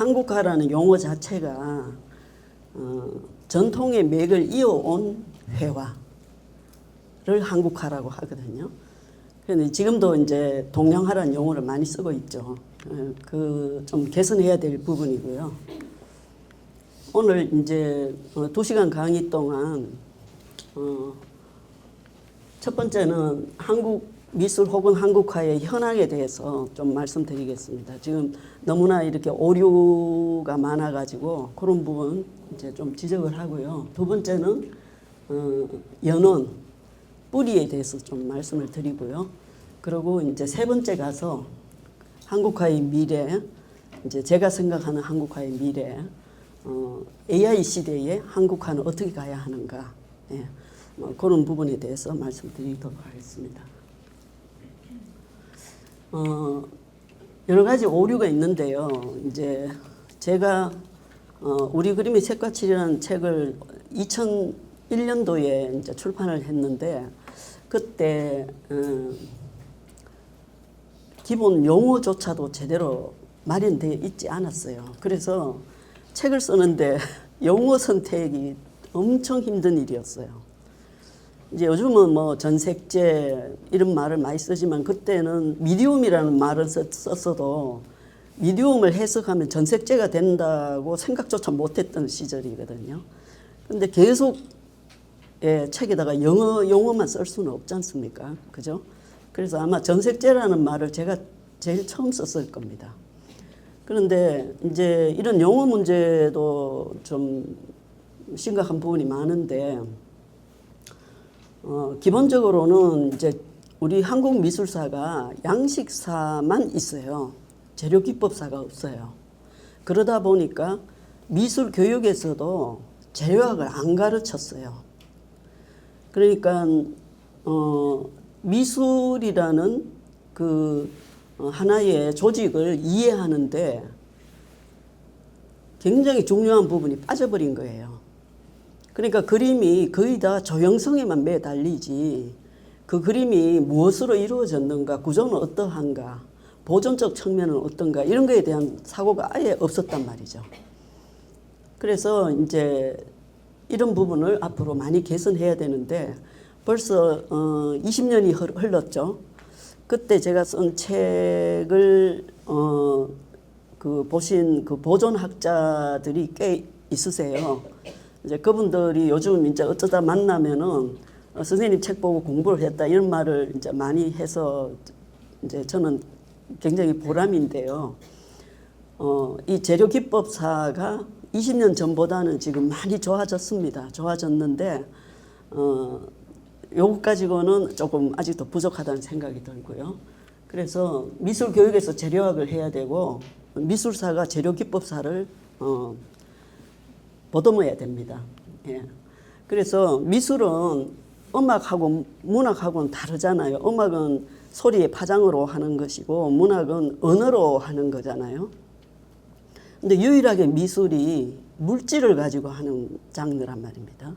한국화라는 용어 자체가 전통의 맥을 이어온 회화를 한국화라고 하거든요. 그런데 지금도 이제 동양화라는 용어를 많이 쓰고 있죠. 그 좀 개선해야 될 부분이고요. 오늘 이제 2시간 강의 동안 첫 번째는 한국 미술 혹은 한국화의 현황에 대해서 좀 말씀드리겠습니다. 지금 너무나 이렇게 오류가 많아가지고 그런 부분 이제 좀 지적을 하고요. 두 번째는 연원, 뿌리에 대해서 좀 말씀을 드리고요. 그리고 이제 세 번째 가서 한국화의 미래, 이제 제가 생각하는 한국화의 미래, AI 시대에 한국화는 어떻게 가야 하는가, 예, 그런 부분에 대해서 말씀드리도록 하겠습니다. 여러 가지 오류가 있는데요. 이제 제가 우리 그림의 색과칠이라는 책을 2001년도에 이제 출판을 했는데 그때 기본 용어조차도 제대로 마련되어 있지 않았어요. 그래서 책을 쓰는데 용어 선택이 엄청 힘든 일이었어요. 이제 요즘은 뭐 전색제 이런 말을 많이 쓰지만 그때는 미디움이라는 말을 썼어도 미디움을 해석하면 전색제가 된다고 생각조차 못했던 시절이거든요. 근데 계속 책에다가 영어 용어만 쓸 수는 없지 않습니까? 그죠? 그래서 아마 전색제라는 말을 제가 제일 처음 썼을 겁니다. 그런데 이제 이런 용어 문제도 좀 심각한 부분이 많은데 기본적으로는 이제 우리 한국 미술사가 양식사만 있어요. 재료기법사가 없어요. 그러다 보니까 미술 교육에서도 재료학을 안 가르쳤어요. 그러니까 미술이라는 그 하나의 조직을 이해하는데 굉장히 중요한 부분이 빠져버린 거예요. 그러니까 그림이 거의 다 조형성에만 매달리지 그 그림이 무엇으로 이루어졌는가, 구조는 어떠한가, 보존적 측면은 어떤가 이런 거에 대한 사고가 아예 없었단 말이죠. 그래서 이제 이런 부분을 앞으로 많이 개선해야 되는데 벌써 20년이 흘렀죠. 그때 제가 쓴 책을 그 보신 그 보존학자들이 꽤 있으세요. 이제 그분들이 요즘 이제 어쩌다 만나면은 선생님 책 보고 공부를 했다 이런 말을 이제 많이 해서 이제 저는 굉장히 보람인데요. 이 재료기법사가 20년 전보다는 지금 많이 좋아졌습니다. 좋아졌는데 요것 가지고는 조금 아직도 부족하다는 생각이 들고요. 그래서 미술 교육에서 재료학을 해야 되고 미술사가 재료기법사를 보듬어야 됩니다. 예. 그래서 미술은 음악하고 문학하고는 다르잖아요. 음악은 소리의 파장으로 하는 것이고 문학은 언어로 하는 거잖아요. 근데 유일하게 미술이 물질을 가지고 하는 장르란 말입니다.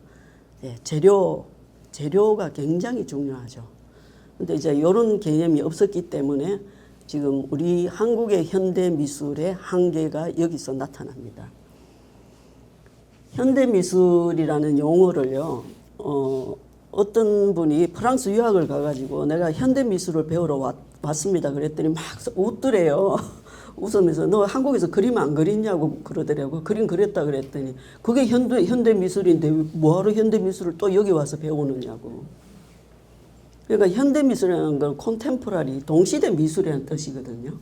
예, 재료가 굉장히 중요하죠. 근데 이제 이런 개념이 없었기 때문에 지금 우리 한국의 현대 미술의 한계가 여기서 나타납니다. 현대미술이라는 용어를요, 어떤 분이 프랑스 유학을 가가지고 내가 현대미술을 배우러 왔습니다. 그랬더니 막 웃더래요. 웃으면서 너 한국에서 그림 안 그리냐고 그러더라고요. 그림 그렸다 그랬더니 그게 현대미술인데 뭐하러 현대미술을 또 여기 와서 배우느냐고. 그러니까 현대미술이라는 건 콘템포러리, 동시대 미술이라는 뜻이거든요.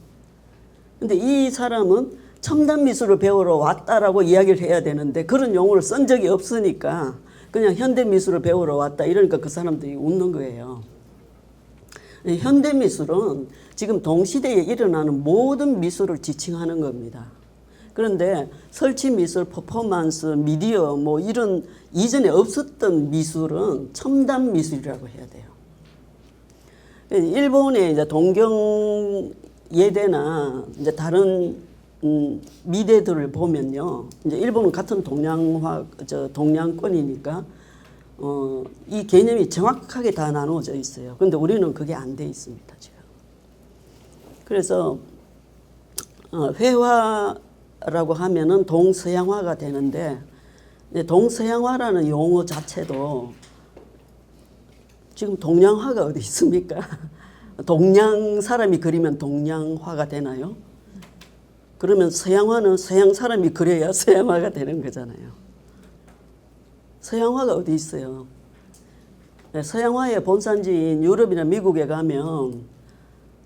근데 이 사람은 첨단 미술을 배우러 왔다라고 이야기를 해야 되는데 그런 용어를 쓴 적이 없으니까 그냥 현대 미술을 배우러 왔다 이러니까 그 사람들이 웃는 거예요. 현대 미술은 지금 동시대에 일어나는 모든 미술을 지칭하는 겁니다. 그런데 설치 미술, 퍼포먼스, 미디어 뭐 이런 이전에 없었던 미술은 첨단 미술이라고 해야 돼요. 일본의 이제 동경 예대나 이제 다른 미대들을 보면요, 이제 일본은 같은 동양권이니까 이 개념이 정확하게 다 나누어져 있어요. 그런데 우리는 그게 안 돼 있습니다 지금. 그래서 회화 동양화라고 하면은 동서양화가 되는데, 동서양화라는 용어 자체도 지금 동양화가 어디 있습니까? 동양 사람이 그리면 동양화가 되나요? 그러면 서양화는 서양 사람이 그려야 서양화가 되는 거잖아요. 서양화가 어디 있어요? 서양화의 본산지인 유럽이나 미국에 가면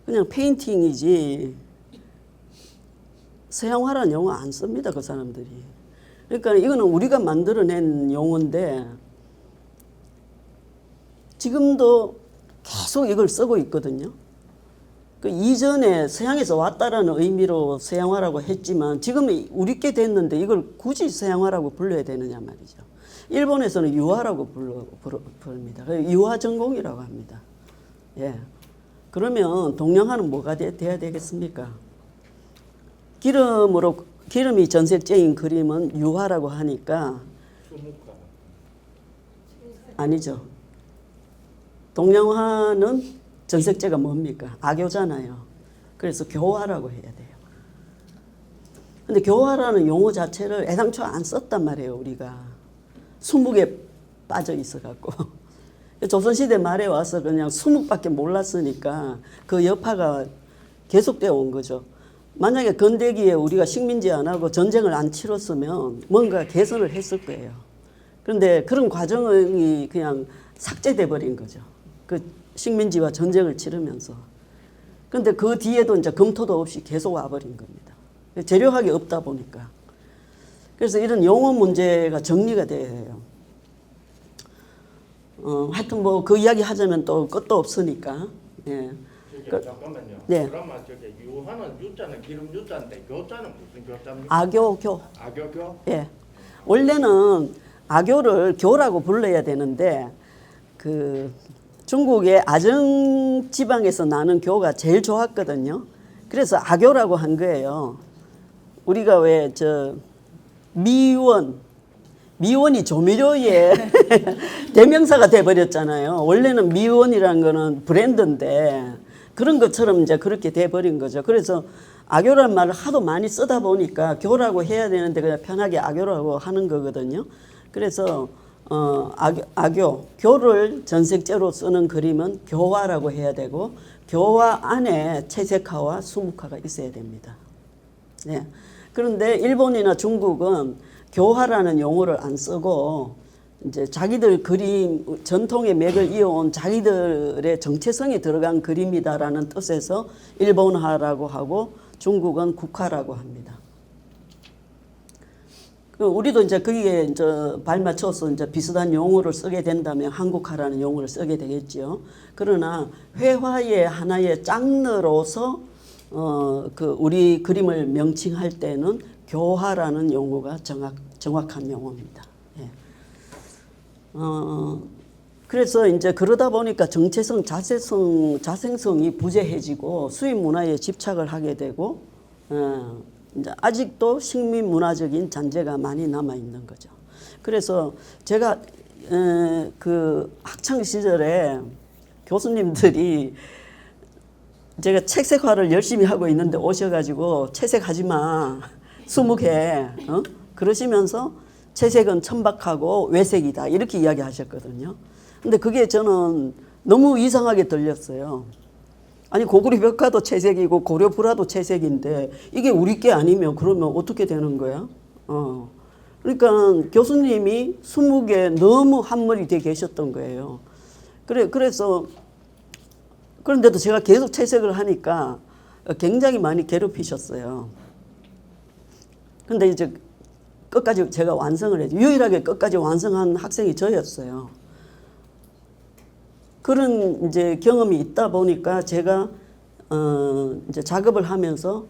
그냥 페인팅이지 서양화라는 용어 안 씁니다, 그 사람들이. 그러니까 이거는 우리가 만들어낸 용어인데 지금도 계속 이걸 쓰고 있거든요. 그 이전에 서양에서 왔다라는 의미로 서양화라고 했지만 지금은 우리께 됐는데 이걸 굳이 서양화라고 불러야 되느냐 말이죠. 일본에서는 유화라고 부릅니다. 유화 전공이라고 합니다. 예. 그러면 동양화는 뭐가 돼야 되겠습니까? 기름이 전색제인 그림은 유화라고 하니까 아니죠. 동양화는 전색제가 뭡니까? 악교잖아요. 그래서 교화라고 해야 돼요. 근데 교화라는 용어 자체를 애당초 안 썼단 말이에요, 우리가. 수묵에 빠져 있어갖고. 조선시대 말에 와서 그냥 수묵밖에 몰랐으니까 그 여파가 계속되어 온 거죠. 만약에 건대기에 우리가 식민지 안 하고 전쟁을 안 치렀으면 뭔가 개선을 했을 거예요. 그런데 그런 과정이 그냥 삭제돼 버린 거죠. 그 식민지와 전쟁을 치르면서. 그런데 그 뒤에도 이제 검토도 없이 계속 와버린 겁니다. 재료학이 없다 보니까. 그래서 이런 용어 문제가 정리가 돼야 해요. 하여튼 뭐 그 이야기 하자면 또 끝도 없으니까. 예. 잠깐만요. 네. 그러면 저기 유화는 유자는 기름 유자인데 교자는 무슨 교자입니까? 악교. 악교교? 예. 원래는 악교를 교라고 불러야 되는데 그 중국의 아정 지방에서 나는 교가 제일 좋았거든요. 그래서 악교라고 한 거예요. 우리가 왜 미원이 조미료의 대명사가 돼버렸잖아요. 원래는 미원이라는 거는 브랜드인데 그런 것처럼 이제 그렇게 돼버린 거죠. 그래서 악교라는 말을 하도 많이 쓰다 보니까 교라고 해야 되는데 그냥 편하게 악교라고 하는 거거든요. 그래서 교를 전색제로 쓰는 그림은 교화라고 해야 되고 교화 안에 채색화와 수묵화가 있어야 됩니다. 네. 그런데 일본이나 중국은 교화라는 용어를 안 쓰고 이제 자기들 그림 전통의 맥을 이어온 자기들의 정체성이 들어간 그림이다라는 뜻에서 일본화라고 하고 중국은 국화라고 합니다. 우리도 이제 거기에 이제 발맞춰서 이제 비슷한 용어를 쓰게 된다면 한국화라는 용어를 쓰게 되겠지요. 그러나 회화의 하나의 장르로서 우리 그림을 명칭할 때는 교화라는 용어가 정확한 용어입니다. 예. 그래서 이제 그러다 보니까 정체성, 자생성이 부재해지고 수입 문화에 집착을 하게 되고, 이제 아직도 식민 문화적인 잔재가 많이 남아 있는 거죠. 그래서 제가 그 학창 시절에 교수님들이 제가 책색화를 열심히 하고 있는데 오셔가지고 채색하지 마, 수묵해, 그러시면서 채색은 천박하고 외색이다 이렇게 이야기하셨거든요. 근데 그게 저는 너무 이상하게 들렸어요. 아니 고구려 벽화도 채색이고 고려 불화도 채색인데 이게 우리 게 아니면 그러면 어떻게 되는 거야? 그러니까 교수님이 수묵에 너무 한머리 돼 계셨던 거예요. 그래서 그런데도 제가 계속 채색을 하니까 굉장히 많이 괴롭히셨어요. 근데 이제 끝까지 제가 완성을 했죠. 유일하게 끝까지 완성한 학생이 저였어요. 그런 이제 경험이 있다 보니까 제가 이제 작업을 하면서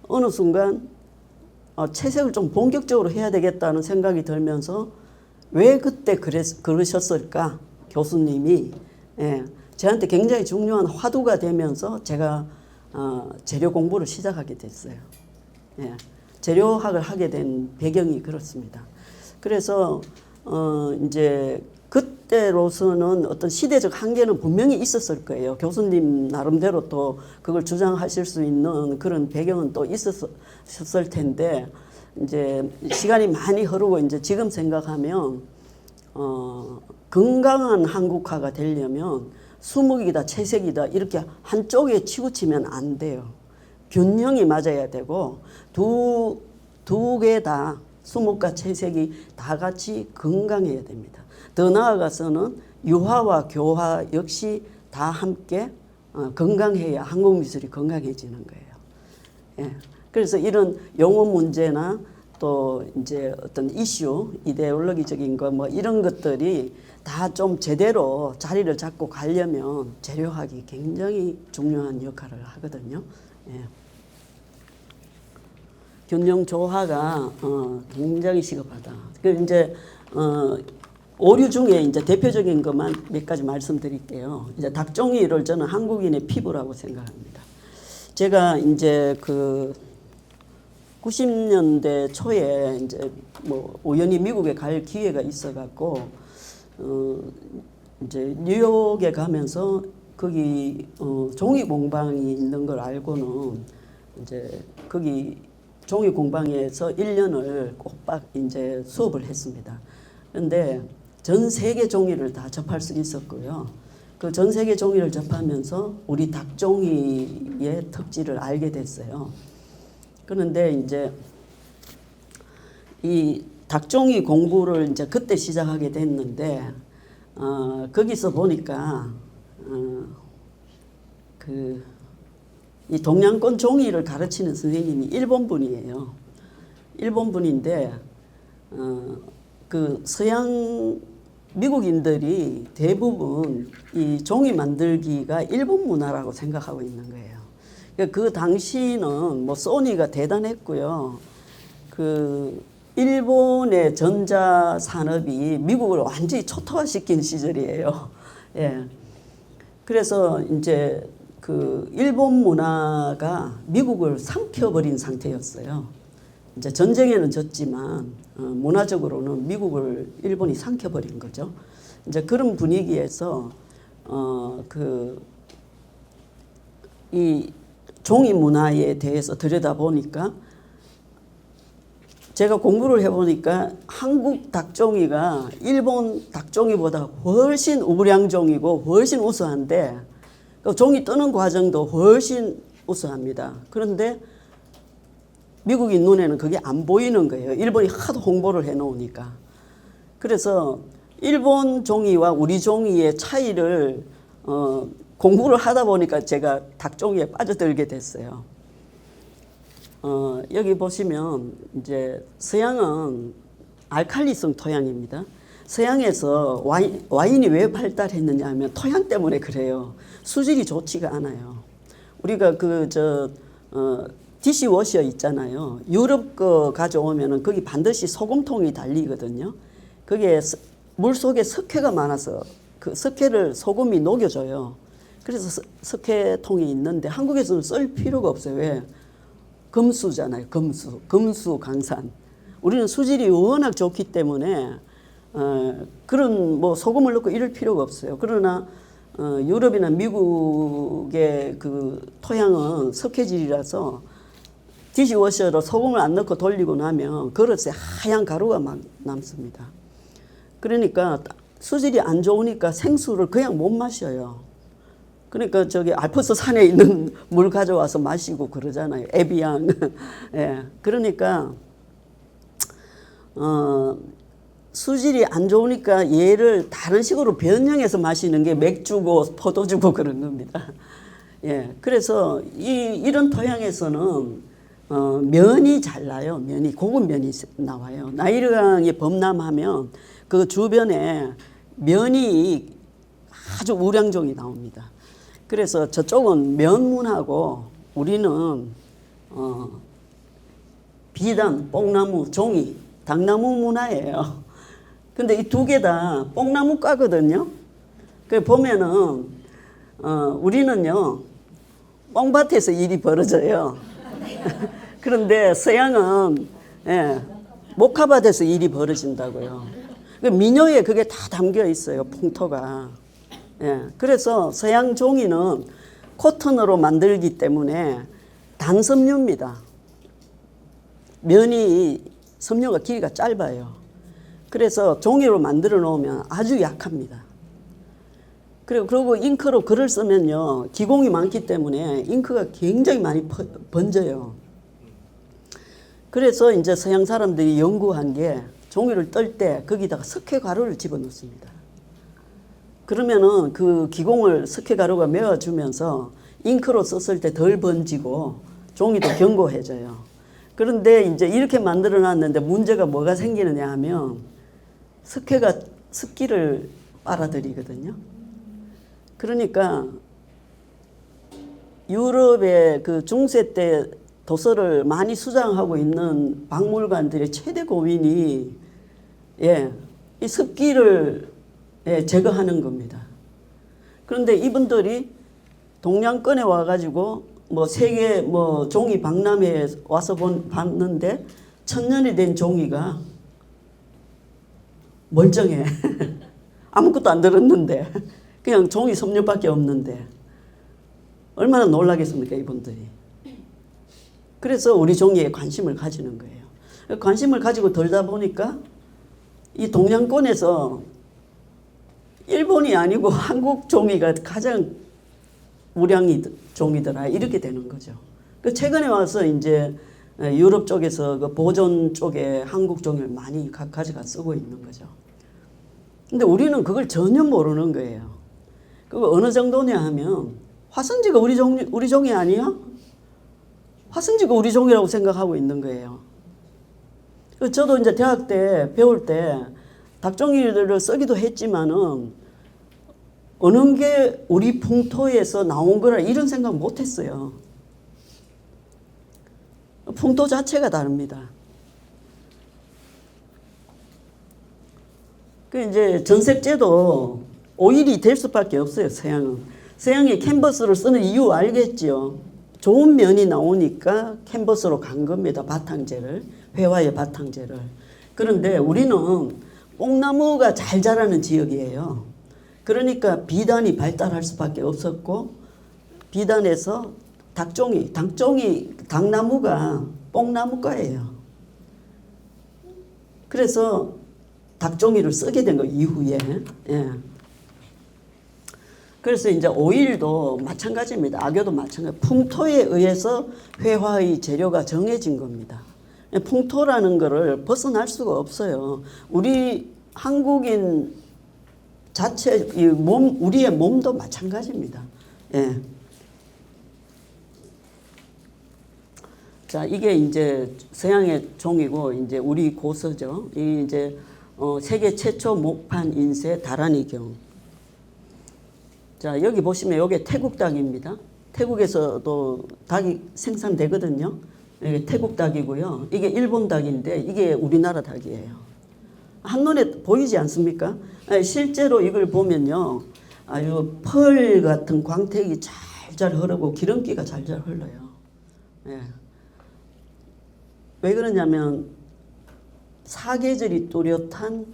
어느 순간 채색을 좀 본격적으로 해야 되겠다는 생각이 들면서 왜 그때 그러셨을까 교수님이 저한테 굉장히 중요한 화두가 되면서 제가 재료 공부를 시작하게 됐어요. 재료학을 하게 된 배경이 그렇습니다. 그래서 이제 때로서는 어떤 시대적 한계는 분명히 있었을 거예요. 교수님 나름대로 또 그걸 주장하실 수 있는 그런 배경은 또 있었을 텐데 이제 시간이 많이 흐르고 이제 지금 생각하면 건강한 한국화가 되려면 수목이다 채색이다 이렇게 한쪽에 치우치면 안 돼요. 균형이 맞아야 되고 두 개 다 수목과 채색이 다 같이 건강해야 됩니다. 더 나아가서는 유화와 교화 역시 다 함께 건강해야 한국 미술이 건강해지는 거예요. 예. 그래서 이런 용어 문제나 또 이제 어떤 이슈, 이데올로기적인 거 뭐 이런 것들이 다 좀 제대로 자리를 잡고 가려면 재료학이 굉장히 중요한 역할을 하거든요. 예. 균형 조화가 굉장히 시급하다. 그 이제 오류 중에 이제 대표적인 것만 몇 가지 말씀드릴게요. 이제 닭종이를 저는 한국인의 피부라고 생각합니다. 제가 이제 그 90년대 초에 이제 뭐 우연히 미국에 갈 기회가 있어갖고 이제 뉴욕에 가면서 거기 종이 공방이 있는 걸 알고는 이제 거기 종이 공방에서 1년을 꼬박 이제 수업을 했습니다. 그런데 전 세계 종이를 다 접할 수 있었고요. 그 전 세계 종이를 접하면서 우리 닭종이의 특질을 알게 됐어요. 그런데 이제 이 닭종이 공부를 이제 그때 시작하게 됐는데 거기서 보니까 이 동양권 종이를 가르치는 선생님이 일본 분이에요. 일본 분인데 그 서양 미국인들이 대부분 이 종이 만들기가 일본 문화라고 생각하고 있는 거예요. 그 당시는 뭐 소니가 대단했고요. 그 일본의 전자 산업이 미국을 완전히 초토화시킨 시절이에요. 예. 그래서 이제 그 일본 문화가 미국을 삼켜버린 상태였어요. 이제 전쟁에는 졌지만 문화적으로는 미국을 일본이 삼켜버린 거죠. 이제 그런 분위기에서 이 종이 문화에 대해서 들여다보니까 제가 공부를 해보니까 한국 닭종이가 일본 닭종이보다 훨씬 우량종이고 훨씬 우수한데 그 종이 뜨는 과정도 훨씬 우수합니다. 그런데 미국인 눈에는 그게 안 보이는 거예요. 일본이 하도 홍보를 해놓으니까. 그래서 일본 종이와 우리 종이의 차이를 공부를 하다 보니까 제가 닭종이에 빠져들게 됐어요. 여기 보시면 이제 서양은 알칼리성 토양입니다. 서양에서 와인이 왜 발달했느냐 하면 토양 때문에 그래요. 수질이 좋지가 않아요. 우리가 디시워셔 있잖아요. 유럽 거 가져오면은 거기 반드시 소금통이 달리거든요. 거기에 물 속에 석회가 많아서 그 석회를 소금이 녹여줘요. 그래서 석회통이 있는데 한국에서는 쓸 필요가 없어요. 왜? 금수잖아요. 금수 강산. 우리는 수질이 워낙 좋기 때문에 그런 뭐 소금을 넣고 이럴 필요가 없어요. 그러나 유럽이나 미국의 그 토양은 석회질이라서 디시워셔로 소금을 안 넣고 돌리고 나면 그릇에 하얀 가루가 막 남습니다. 그러니까 수질이 안 좋으니까 생수를 그냥 못 마셔요. 그러니까 저기 알프스 산에 있는 물 가져와서 마시고 그러잖아요. 에비앙. 예. 그러니까 수질이 안 좋으니까 얘를 다른 식으로 변형해서 마시는 게 맥주고 포도주고 그런 겁니다. 예. 그래서 이런 토양에서는 면이 잘 나요. 면이 고급 면이 나와요. 나일강이 범람하면 그 주변에 면이 아주 우량종이 나옵니다. 그래서 저쪽은 면문하고 우리는 비단, 뽕나무, 종이, 당나무 문화예요. 근데 이 두 개 다 뽕나무과거든요. 그 보면은 우리는요 뽕밭에서 일이 벌어져요. 그런데 서양은 목화밭에서 일이 벌어진다고요. 그 민요에 그게 다 담겨 있어요. 풍토가. 예. 그래서 서양 종이는 코튼으로 만들기 때문에 단섬유입니다. 면이 섬유가 길이가 짧아요. 그래서 종이로 만들어 놓으면 아주 약합니다. 그리고 잉크로 글을 쓰면요, 기공이 많기 때문에 잉크가 굉장히 많이 번져요. 그래서 이제 서양 사람들이 연구한 게 종이를 뜰 때 거기다가 석회 가루를 집어넣습니다. 그러면은 그 기공을 석회 가루가 메워주면서 잉크로 썼을 때 덜 번지고 종이도 견고해져요. 그런데 이제 이렇게 만들어 놨는데 문제가 뭐가 생기느냐 하면 석회가 습기를 빨아들이거든요. 그러니까 유럽의 그 중세 때 도서를 많이 수장하고 있는 박물관들의 최대 고민이 이 습기를 제거하는 겁니다. 그런데 이분들이 동양권에 와가지고 뭐 세계 뭐 종이 박람회에 와서 봤는데 1000년이 된 종이가 멀쩡해. 아무것도 안 들었는데 그냥 종이 섬유밖에 없는데 얼마나 놀라겠습니까 이분들이. 그래서 우리 종이에 관심을 가지는 거예요. 관심을 가지고 들다 보니까 이 동양권에서 일본이 아니고 한국 종이가 가장 우량이 종이더라 이렇게 되는 거죠. 최근에 와서 이제 유럽 쪽에서 그 보존 쪽에 한국 종이를 많이 가져가 쓰고 있는 거죠. 근데 우리는 그걸 전혀 모르는 거예요. 그거 어느 정도냐 하면 화성지가 우리 종이 아니야? 화성지가 우리 종이라고 생각하고 있는 거예요. 저도 이제 대학 때 배울 때 닭종이를 쓰기도 했지만은 어느 게 우리 풍토에서 나온 거라 이런 생각 못 했어요. 풍토 자체가 다릅니다. 그 이제 전색제도 오일이 될 수밖에 없어요, 서양은. 서양이 캔버스를 쓰는 이유 알겠지요? 좋은 면이 나오니까 캔버스로 간 겁니다, 바탕재를. 회화의 바탕재를. 그런데 우리는 뽕나무가 잘 자라는 지역이에요. 그러니까 비단이 발달할 수밖에 없었고, 비단에서 닭나무가 뽕나무과예요. 그래서 닭종이를 쓰게 된 거 이후에. 그래서 이제 오일도 마찬가지입니다. 악교도 마찬가지. 풍토에 의해서 회화의 재료가 정해진 겁니다. 풍토라는 거를 벗어날 수가 없어요. 우리 한국인 자체 우리의 몸도 마찬가지입니다. 자, 이게 이제 서양의 종이고 이제 우리 고서죠. 이 이제 세계 최초 목판 인쇄 다란이경. 자, 여기 보시면 이게 태국 닭입니다. 태국에서도 닭이 생산되거든요. 이게 태국 닭이고요. 이게 일본 닭인데 이게 우리나라 닭이에요. 한눈에 보이지 않습니까? 실제로 이걸 보면요, 아주 펄 같은 광택이 잘잘 흐르고 기름기가 잘잘 흘러요. 왜 그러냐면 사계절이 뚜렷한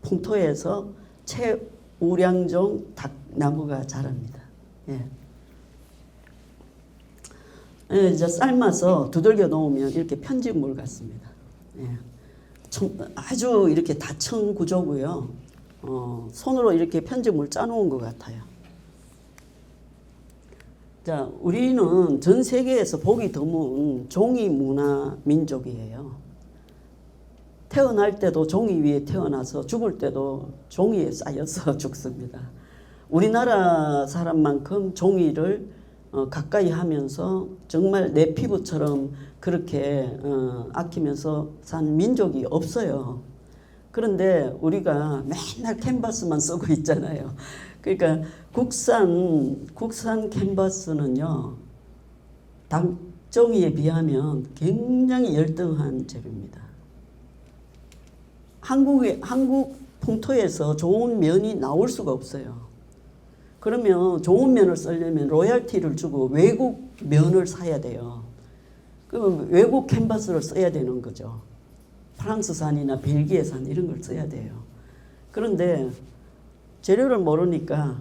풍토에서 최우량종 닭나무가 자랍니다. 이제 삶아서 두들겨 놓으면 이렇게 편집물 같습니다. 아주 이렇게 다층 구조고요. 손으로 이렇게 편집물 짜놓은 것 같아요. 자, 우리는 전 세계에서 보기 드문 종이 문화 민족이에요. 태어날 때도 종이 위에 태어나서 죽을 때도 종이에 쌓여서 죽습니다. 우리나라 사람만큼 종이를 가까이 하면서 정말 내 피부처럼 그렇게 아끼면서 산 민족이 없어요. 그런데 우리가 맨날 캔버스만 쓰고 있잖아요. 그러니까 국산 캔버스는요, 닭종이에 비하면 굉장히 열등한 재료입니다. 한국 풍토에서 좋은 면이 나올 수가 없어요. 그러면 좋은 면을 쓰려면 로열티를 주고 외국 면을 사야 돼요. 그럼 외국 캔버스를 써야 되는 거죠. 프랑스산이나 벨기에산 이런 걸 써야 돼요. 그런데 재료를 모르니까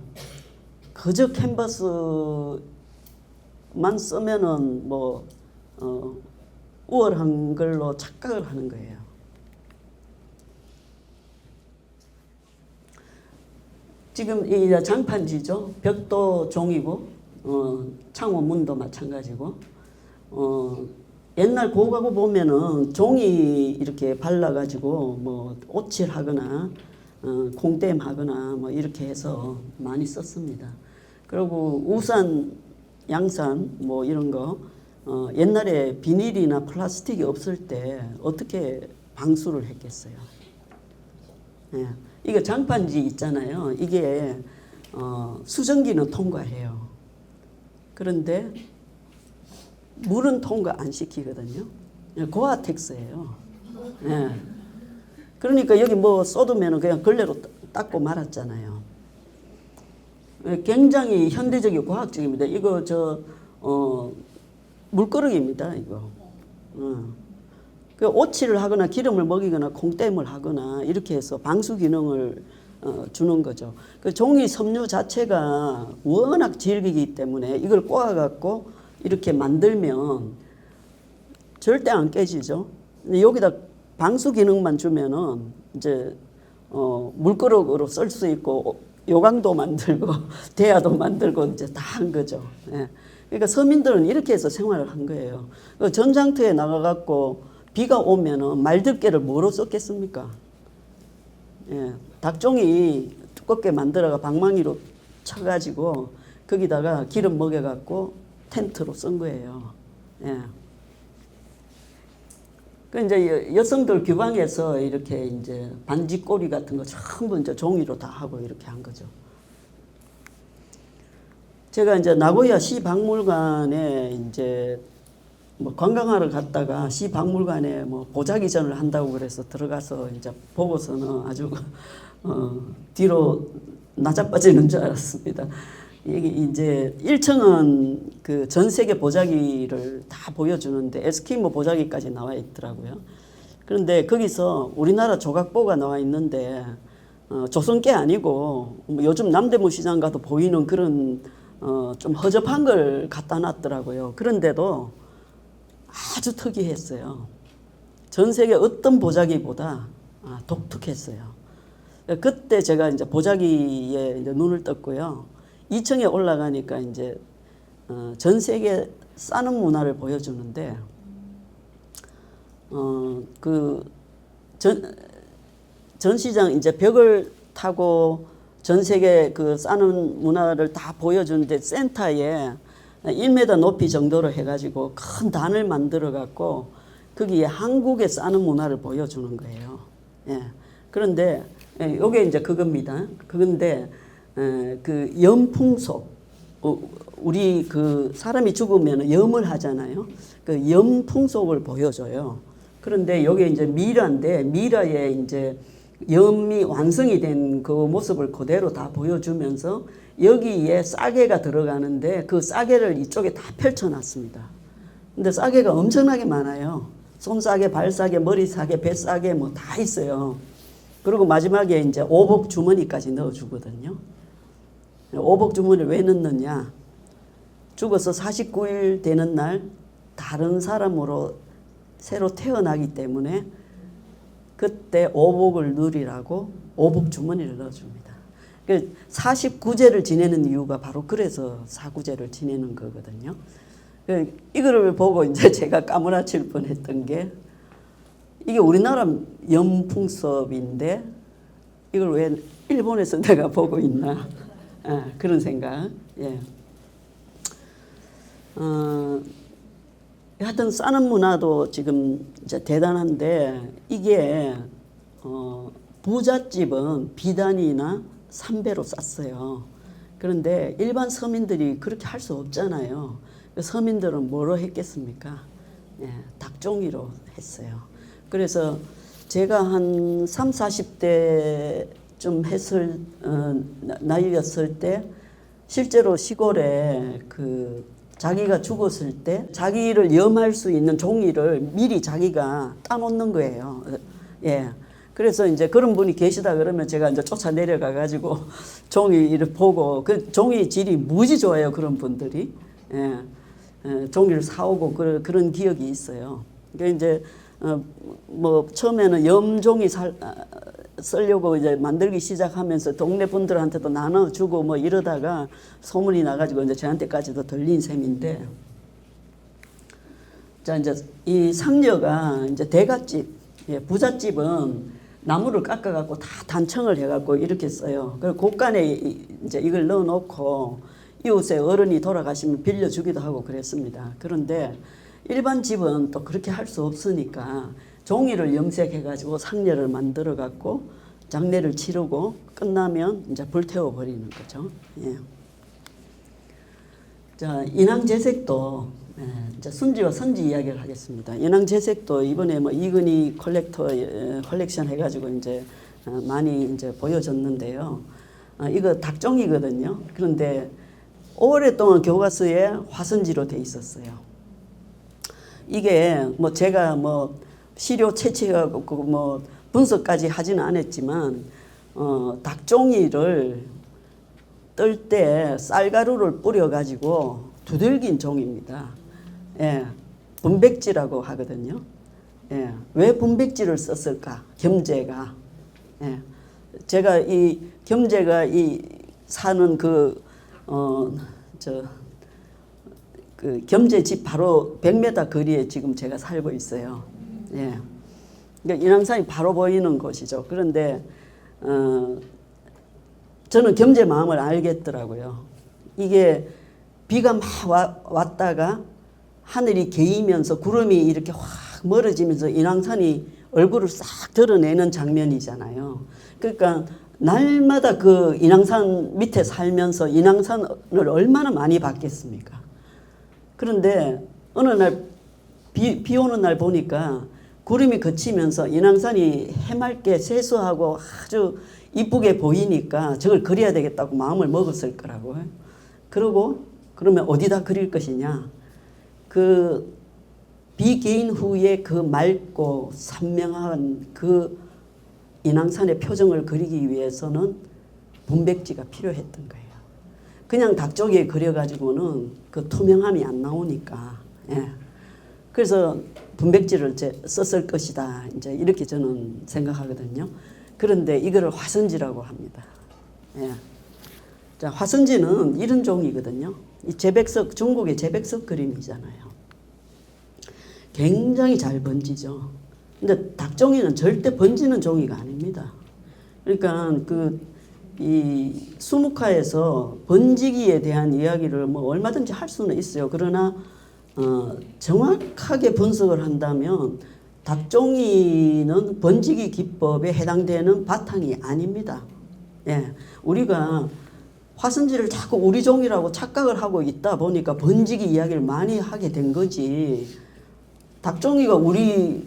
그저 캔버스만 쓰면은 뭐 우월한 걸로 착각을 하는 거예요. 지금 이 장판지죠. 벽도 종이고 창호 문도 마찬가지고 옛날 고가구 보면은 종이 이렇게 발라가지고 뭐 오칠하거나 콩댐하거나 뭐 이렇게 해서 많이 썼습니다. 그리고 우산, 양산 뭐 이런 거 옛날에 비닐이나 플라스틱이 없을 때 어떻게 방수를 했겠어요. 예. 이거 장판지 있잖아요. 이게 수증기는 통과해요. 그런데 물은 통과 안 시키거든요. 고아텍스예요. 예. 그러니까 여기 뭐 쏟으면 그냥 걸레로 닦고 말았잖아요. 굉장히 현대적이고 과학적입니다. 이거 물거렁입니다. 이거. 그 오칠을 하거나 기름을 먹이거나 콩댐을 하거나 이렇게 해서 방수 기능을 주는 거죠. 그 종이 섬유 자체가 워낙 질기기 때문에 이걸 꼬아갖고 이렇게 만들면 절대 안 깨지죠. 근데 여기다 방수 기능만 주면은 이제 물그릇으로 쓸 수 있고 요강도 만들고 대야도 만들고 이제 다 한 거죠. 예. 그러니까 서민들은 이렇게 해서 생활을 한 거예요. 전장터에 나가갖고 비가 오면은 말들개를 뭐로 썼겠습니까? 예, 닭종이 두껍게 만들어가 방망이로 쳐가지고 거기다가 기름 먹여갖고 텐트로 쓴 거예요. 예. 그 이제 여성들 규방에서 이렇게 이제 반지꼬리 같은 거 전부 이제 종이로 다 하고 이렇게 한 거죠. 제가 이제 나고야 시박물관에 이제 뭐 관광하러 갔다가 시박물관에 뭐 보자기전을 한다고 그래서 들어가서 이제 보고서는 아주 뒤로 나자빠지는 줄 알았습니다. 이게 이제 1층은 그 전 세계 보자기를 다 보여주는데 에스키모 보자기까지 나와 있더라고요. 그런데 거기서 우리나라 조각보가 나와 있는데 조선게 아니고 뭐 요즘 남대문 시장 가도 보이는 그런 좀 허접한 걸 갖다 놨더라고요. 그런데도 아주 특이했어요. 전 세계 어떤 보자기보다 독특했어요. 그때 제가 이제 보자기에 이제 눈을 떴고요. 2층에 올라가니까 이제 전 세계 싸는 문화를 보여주는데 그 전시장 이제 벽을 타고 전 세계 그 싸는 문화를 다 보여주는데 센터에 1m 높이 정도로 해가지고 큰 단을 만들어 갖고 거기에 한국의 싸는 문화를 보여주는 거예요. 예. 그런데 요게 이제 그겁니다. 그건데 그 염풍속 우리 그 사람이 죽으면 염을 하잖아요. 그 염풍속을 보여줘요. 그런데 요게 이제 미라인데 미라에 이제 염이 완성이 된 그 모습을 그대로 다 보여주면서 여기에 싸개가 들어가는데 그 싸개를 이쪽에 다 펼쳐놨습니다. 근데 싸개가 엄청나게 많아요. 손싸개, 발싸개, 머리싸개, 뱃싸개 뭐 다 있어요. 그리고 마지막에 이제 오복 주머니까지 넣어주거든요. 오복 주머니를 왜 넣느냐? 죽어서 49일 되는 날 다른 사람으로 새로 태어나기 때문에 그때 오복을 누리라고 오복 주머니를 넣어줍니다. 49제를 지내는 이유가 바로 그래서 사구제를 지내는 거거든요. 이거를 보고 이제 제가 까무라칠 뻔했던 게 이게 우리나라 염풍섭인데 이걸 왜 일본에서 내가 보고 있나 그런 생각. 예. 하여튼 싸는 문화도 지금 이제 대단한데 이게 부잣집은 비단이나 삼배로 쌌어요. 그런데 일반 서민들이 그렇게 할 수 없잖아요. 서민들은 뭐로 했겠습니까? 예, 닭종이로 했어요. 그래서 제가 한 3, 40대쯤 나이였을 때 실제로 시골에 그 자기가 죽었을 때 자기를 염할 수 있는 종이를 미리 자기가 따놓는 거예요. 예. 그래서 이제 그런 분이 계시다 그러면 제가 이제 쫓아 내려가 가지고 종이를 보고 그 종이 질이 무지 좋아요. 그런 분들이. 예. 종이를 사오고 그런 기억이 있어요. 그러니까 이제 뭐 처음에는 염종이 쓰려고 이제 만들기 시작하면서 동네 분들한테도 나눠주고 뭐 이러다가 소문이 나가지고 이제 저한테까지도 들린 셈인데, 자 이제 이 상녀가 이제 대갓집, 예, 부잣집은 나무를 깎아갖고 다 단청을 해갖고 이렇게 써요. 그리고 곳간에 이제 이걸 넣어놓고 이웃에 어른이 돌아가시면 빌려주기도 하고 그랬습니다. 그런데 일반 집은 또 그렇게 할 수 없으니까 종이를 염색해가지고 상녀를 만들어갖고 장례를 치르고 끝나면 이제 불태워 버리는 거죠. 예. 자, 인왕제색도 이제 순지와 선지 이야기를 하겠습니다. 인왕제색도 이번에 뭐 이근희 컬렉션 해가지고 이제 많이 이제 보여줬는데요. 이거 닭종이거든요. 그런데 오랫동안 교과서에 화선지로 돼 있었어요. 이게 뭐 제가 뭐 시료 채취하고 뭐 분석까지 하지는 않았지만 닭종이를 뜰 때 쌀가루를 뿌려 가지고 두들긴 종입니다. 예, 분백지라고 하거든요. 예, 왜 분백지를 썼을까? 겸재가. 예, 제가 이 겸재가 이 사는 그 겸재 집 바로 100m 거리에 지금 제가 살고 있어요. 예. 그러니까 인왕산이 바로 보이는 곳이죠. 그런데 저는 겸재 마음을 알겠더라고요. 이게 비가 막 왔다가 하늘이 개이면서 구름이 이렇게 확 멀어지면서 인왕산이 얼굴을 싹 드러내는 장면이잖아요. 그러니까 날마다 그 인왕산 밑에 살면서 인왕산을 얼마나 많이 봤겠습니까? 그런데 어느 날 비 오는 날 보니까 구름이 그치면서 인왕산이 해맑게 세수하고 아주 이쁘게 보이니까 저걸 그려야 되겠다고 마음을 먹었을 거라고요. 그러고 그러면 어디다 그릴 것이냐. 그 비 개인 후에 그 맑고 선명한 그 인왕산의 표정을 그리기 위해서는 분백지가 필요했던 거예요. 그냥 닭조기에 그려가지고는 그 투명함이 안 나오니까. 예. 그래서 분백지를 썼을 것이다. 이제 이렇게 저는 생각하거든요. 그런데 이거를 화선지라고 합니다. 예. 자, 화선지는 이런 종이거든요. 이 제백석, 중국의 제백석 그림이잖아요. 굉장히 잘 번지죠. 근데 닭종이는 절대 번지는 종이가 아닙니다. 그러니까 이 수묵화에서 번지기에 대한 이야기를 뭐 얼마든지 할 수는 있어요. 그러나 정확하게 분석을 한다면 닭종이는 번지기 기법에 해당되는 바탕이 아닙니다. 예, 우리가 화선지를 자꾸 우리 종이라고 착각을 하고 있다 보니까 번지기 이야기를 많이 하게 된 거지. 닭종이가 우리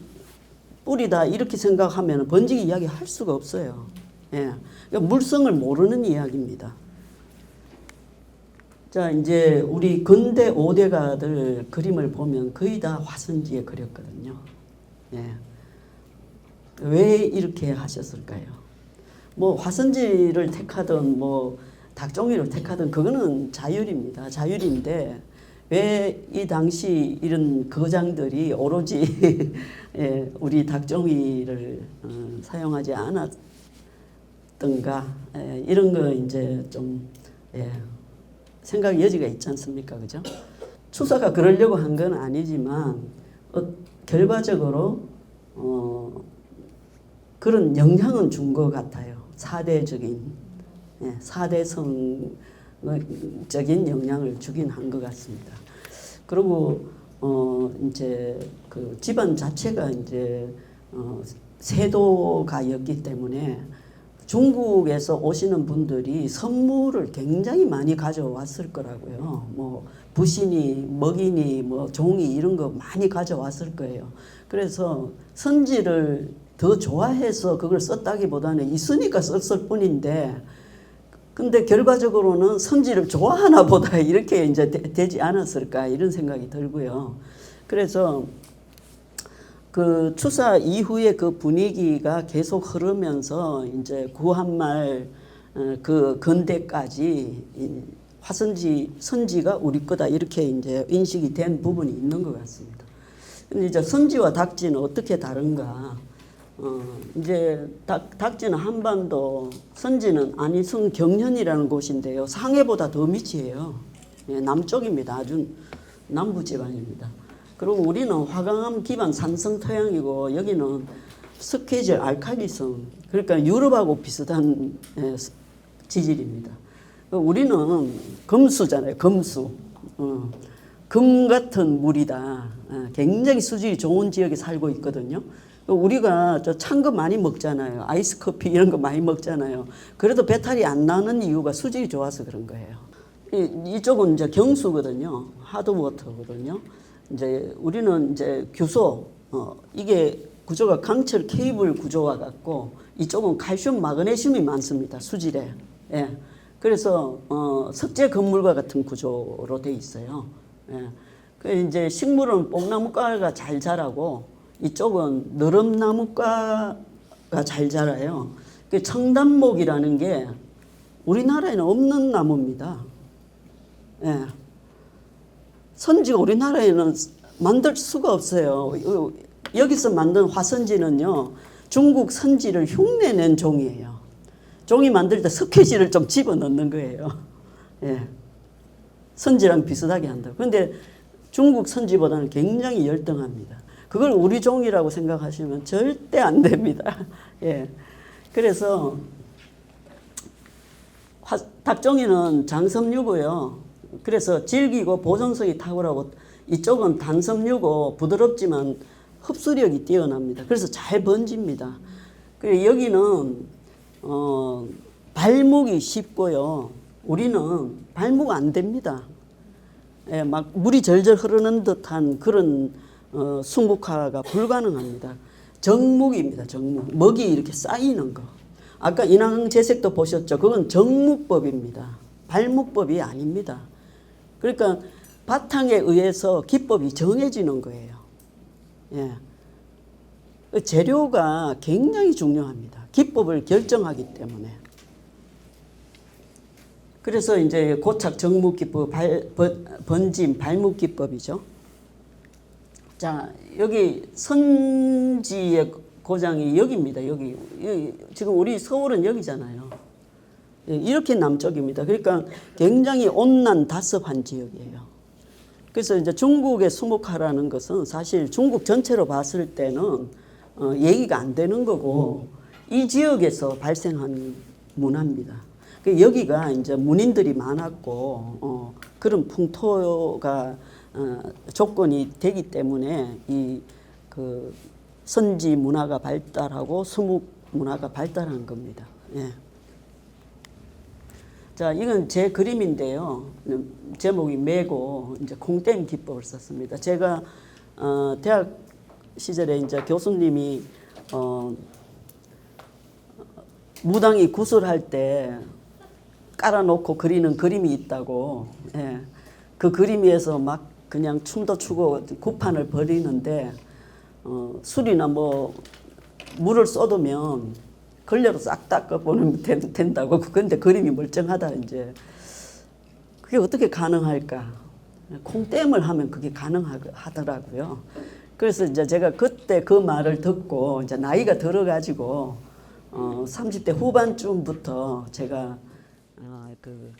뿌리다 이렇게 생각하면 번지기 이야기 할 수가 없어요. 예, 그러니까 물성을 모르는 이야기입니다. 자, 이제 우리 근대 5대가들 그림을 보면 거의 다 화선지에 그렸거든요. 예. 왜 이렇게 하셨을까요? 뭐 화선지를 택하든 뭐 닭종이를 택하든 그거는 자율입니다. 자율인데 왜 이 당시 이런 거장들이 오로지 예, 우리 닭종이를 사용하지 않았던가 이런 거 이제 좀 예, 생각 여지가 있지 않습니까? 그죠? 추사가 그러려고 한 건 아니지만 결과적으로 그런 영향은 준 것 같아요. 사대적인 예, 사대성적인 영향을 주긴 한 것 같습니다. 그리고 이제 그 집안 자체가 이제 세도가였기 때문에 중국에서 오시는 분들이 선물을 굉장히 많이 가져왔을 거라고요. 뭐 부신이, 먹이니, 뭐 종이 이런 거 많이 가져왔을 거예요. 그래서 선지를 더 좋아해서 그걸 썼다기보다는 있으니까 썼을 뿐인데 근데 결과적으로는 선지를 좋아하나 보다 이렇게 이제 되지 않았을까 이런 생각이 들고요. 그래서 그 추사 이후에 그 분위기가 계속 흐르면서 이제 구한말 그 근대까지 화선지 선지가 우리 거다 이렇게 이제 인식이 된 부분이 있는 것 같습니다. 근데 이제 선지와 닥지는 어떻게 다른가? 이제 닥지는 한반도, 선지는 안희성 경현이라는 곳인데요. 상해보다 더 밑이에요. 예, 남쪽입니다. 아주 남부 지방입니다. 그리고 우리는 화강암 기반 산성 토양이고 여기는 스케질 알칼리성, 그러니까 유럽하고 비슷한 지질입니다. 우리는 금수잖아요. 금수. 금 같은 물이다. 굉장히 수질이 좋은 지역에 살고 있거든요. 우리가 저 찬 거 많이 먹잖아요. 아이스 커피 이런 거 많이 먹잖아요. 그래도 배탈이 안 나는 이유가 수질이 좋아서 그런 거예요. 이쪽은 이제 경수거든요. 하드워터거든요. 이제 우리는 이제 규소, 이게 구조가 강철 케이블 구조와 같고 이쪽은 칼슘, 마그네슘이 많습니다. 수질에. 예. 그래서 석재 건물과 같은 구조로 돼 있어요. 예. 그 이제 식물은 뽕나무과가 잘 자라고 이쪽은 너름나무과가 잘 자라요. 그 청단목이라는 게 우리나라에는 없는 나무입니다. 예. 선지가 우리나라에는 만들 수가 없어요. 여기서 만든 화선지는요, 중국 선지를 흉내낸 종이에요. 종이 만들 때 스케치를 좀 집어넣는 거예요. 예. 선지랑 비슷하게 한다고. 그런데 중국 선지보다는 굉장히 열등합니다. 그걸 우리 종이라고 생각하시면 절대 안 됩니다. 예. 그래서 닭종이는 장섬유고요. 그래서 질기고 보존성이 탁월하고 이쪽은 단섬유고 부드럽지만 흡수력이 뛰어납니다. 그래서 잘 번집니다. 그리고 여기는 발목이 쉽고요. 우리는 발목 안 됩니다. 예, 막 물이 절절 흐르는 듯한 그런 수묵화가 불가능합니다. 정묵입니다. 정묵. 먹이 이렇게 쌓이는 거. 아까 인왕재색도 보셨죠? 그건 정묵법입니다. 발묵법이 아닙니다. 그러니까 바탕에 의해서 기법이 정해지는 거예요. 예. 재료가 굉장히 중요합니다. 기법을 결정하기 때문에. 그래서 이제 고착 정묵기법, 번짐, 발묵기법이죠. 자, 여기 선지의 고장이 여기입니다. 여기 지금 우리 서울은 여기잖아요. 이렇게 남쪽입니다. 그러니까 굉장히 온난 다습한 지역이에요. 그래서 이제 중국의 수묵화라는 것은 사실 중국 전체로 봤을 때는 얘기가 안 되는 거고 이 지역에서 발생한 문화입니다. 여기가 이제 문인들이 많았고 그런 풍토가 조건이 되기 때문에 이 그 선지 문화가 발달하고 수묵 문화가 발달한 겁니다. 예. 자, 이건 제 그림인데요. 제목이 매고 이제 콩댐 기법을 썼습니다. 제가 대학 시절에 이제 교수님이 무당이 구슬할 때 깔아놓고 그리는 그림이 있다고. 예. 그 그림 위에서 막 그냥 춤도 추고 구판을 벌이는데 술이나 뭐 물을 쏟으면 걸레로 싹 닦아보면 된다고. 그런데 그림이 멀쩡하다 이제. 그게 어떻게 가능할까? 콩댐을 하면 그게 가능하더라고요. 그래서 이제 제가 그때 그 말을 듣고 이제 나이가 들어가지고 30대 후반쯤부터 제가 그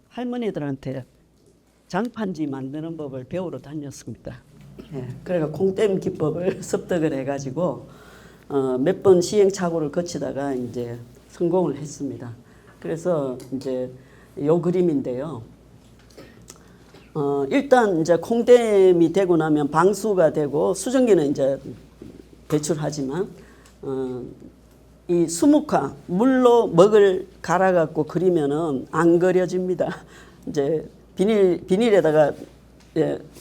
할머니들한테 장판지 만드는 법을 배우러 다녔습니다. 예, 그래가 콩댐 기법을 습득을 해가지고 몇 번 시행착오를 거치다가 이제 성공을 했습니다. 그래서 이제 요 그림인데요. 일단 이제 콩댐이 되고 나면 방수가 되고 수증기는 이제 배출하지만 이 수묵화 물로 먹을 갈아갖고 그리면은 안 그려집니다. 이제 비닐에다가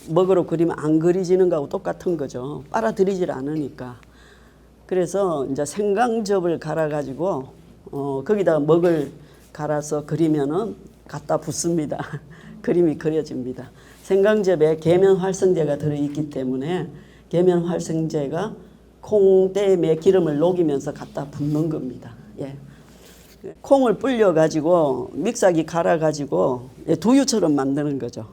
먹으로 그리면 안 그려지는 거하고 똑같은 거죠. 빨아들이질 않으니까. 그래서 이제 생강즙을 갈아가지고 거기다가 먹을 갈아서 그리면은 갖다 붓습니다. 그림이 그려집니다. 생강즙에 계면활성제가 들어있기 때문에 계면활성제가 콩댐에 기름을 녹이면서 갖다 붓는 겁니다. 예. 콩을 불려 가지고 믹서기 갈아 가지고 두유처럼 만드는 거죠.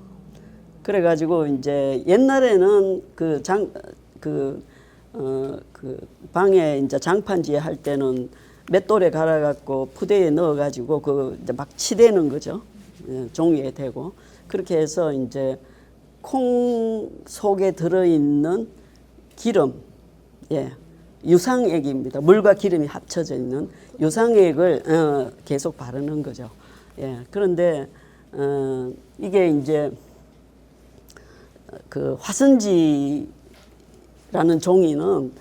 그래 가지고 이제 옛날에는 그 방에 이제 장판지에 할 때는 맷돌에 갈아 갖고 푸대에 넣어 가지고 그 이제 막 치대는 거죠. 예, 종이에 대고 그렇게 해서 이제 콩 속에 들어 있는 기름, 예, 유상액입니다. 물과 기름이 합쳐져 있는 유상액을 계속 바르는 거죠. 예, 그런데 이게 이제 그 화선지라는 종이는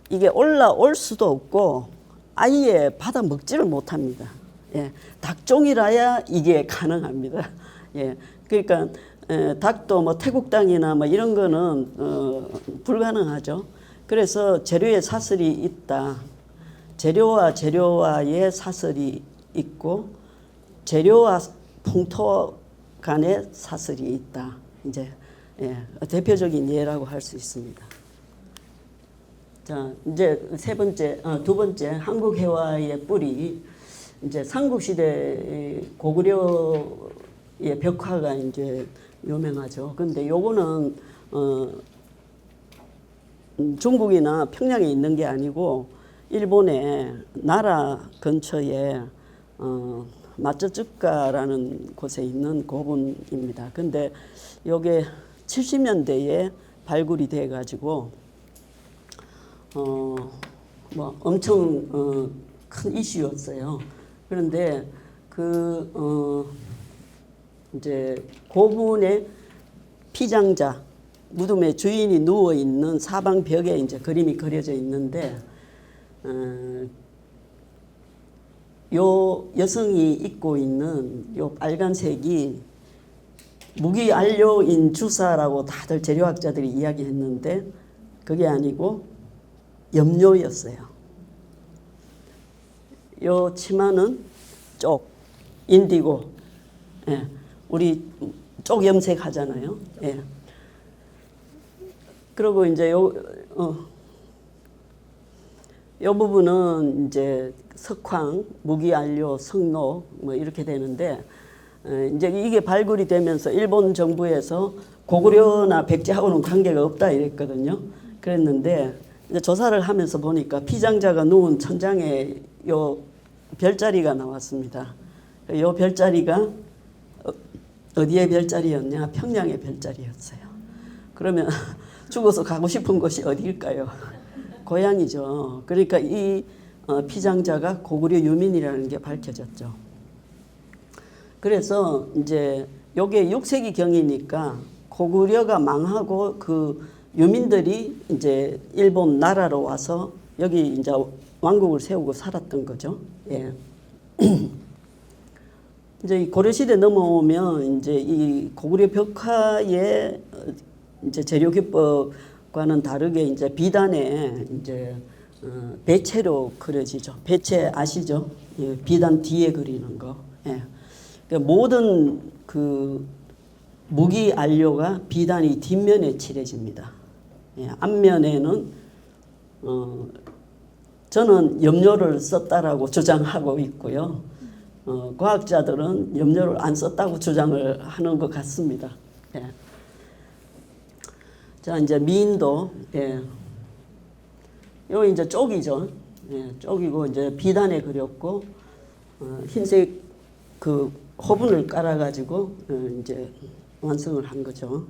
이게 올라올 수도 없고 아예 받아 먹지를 못합니다. 예, 닭종이라야 이게 가능합니다. 예, 그러니까 닭도 뭐 태국당이나 뭐 이런 거는 불가능하죠. 그래서 재료에 사슬이 있다. 재료와 재료와의 사슬이 있고 재료와 풍토 간의 사슬이 있다. 이제 예, 대표적인 예라고 할 수 있습니다. 자, 이제 두 번째 한국 회화의 뿌리. 이제 삼국시대 고구려의 벽화가 이제 유명하죠. 근데 요거는 중국이나 평양에 있는 게 아니고 일본의 나라 근처에 마쩌츠카라는 곳에 있는 고분입니다. 근데 요게 70년대에 발굴이 돼 가지고 뭐 엄청 큰 이슈였어요. 그런데 이제 고분의 피장자 무덤의 주인이 누워 있는 사방 벽에 이제 그림이 그려져 있는데 요 여성이 입고 있는 요 빨간색이 무기안료인 주사라고 다들 재료학자들이 이야기했는데 그게 아니고 염료였어요. 요 치마는 쪽, 인디고, 예, 우리 쪽 염색 하잖아요. 예. 그리고 이제 요 부분은 이제 석황, 무기안료, 석로 뭐 이렇게 되는데 이제 이게 발굴이 되면서 일본 정부에서 고구려나 백제하고는 관계가 없다 이랬거든요. 그랬는데 이제 조사를 하면서 보니까 피장자가 누운 천장에 요 별자리가 나왔습니다. 요 별자리가 어디의 별자리였냐? 평양의 별자리였어요. 그러면 죽어서 가고 싶은 곳이 어디일까요? 고향이죠. 그러니까 이 피장자가 고구려 유민이라는 게 밝혀졌죠. 그래서 이제 요게 6세기 경이니까 고구려가 망하고 그 유민들이 이제 일본 나라로 와서 여기 이제 왕국을 세우고 살았던 거죠. 예. 이제 고려시대 넘어오면 이제 이 고구려 벽화의 이제 재료 기법과는 다르게 이제 비단에 이제 배채로 그려지죠. 배채 아시죠? 예, 비단 뒤에 그리는 거. 예. 그러니까 모든 그 무기 안료가 비단이 뒷면에 칠해집니다. 예, 앞면에는 저는 염료를 썼다라고 주장하고 있고요. 과학자들은 염료를 안 썼다고 주장을 하는 것 같습니다. 예. 자, 이제 미인도, 예. 요 이제 쪽이죠. 예, 쪽이고 이제 비단에 그렸고 흰색 그 호분을 깔아가지고 이제 완성을 한 거죠.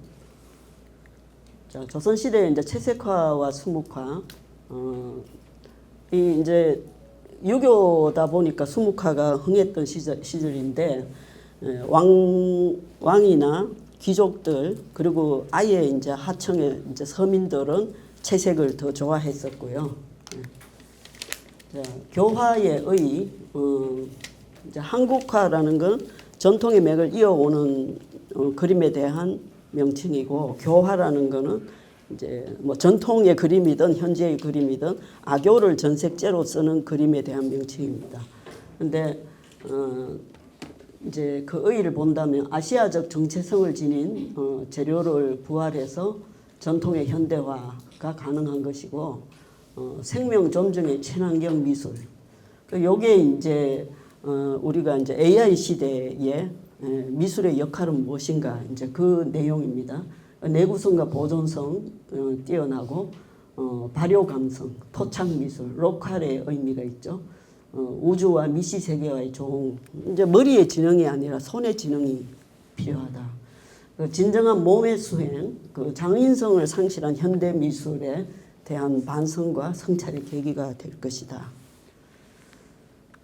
자, 조선시대에 이제 채색화와 수묵화, 이 이제 유교다 보니까 수묵화가 흥했던 시절인데 왕이나 귀족들 그리고 아예 이제 하층의 이제 서민들은 채색을 더 좋아했었고요. 자, 교화의 의, 이제 한국화라는 건 전통의 맥을 이어오는 그림에 대한 명칭이고 교화라는 거는 이제 뭐 전통의 그림이든 현재의 그림이든 악교를 전색제로 쓰는 그림에 대한 명칭입니다. 근데 이제 그 의의를 본다면 아시아적 정체성을 지닌 재료를 부활해서 전통의 현대화가 가능한 것이고 생명 존중의 친환경 미술. 요게 이제 우리가 이제 AI 시대에 미술의 역할은 무엇인가 이제 그 내용입니다. 내구성과 보존성 뛰어나고 발효 감성, 토착 미술, 로컬의 의미가 있죠. 우주와 미시 세계와의 조응. 이제 머리의 지능이 아니라 손의 지능이 필요하다. 진정한 몸의 수행, 그 장인성을 상실한 현대 미술에 대한 반성과 성찰의 계기가 될 것이다.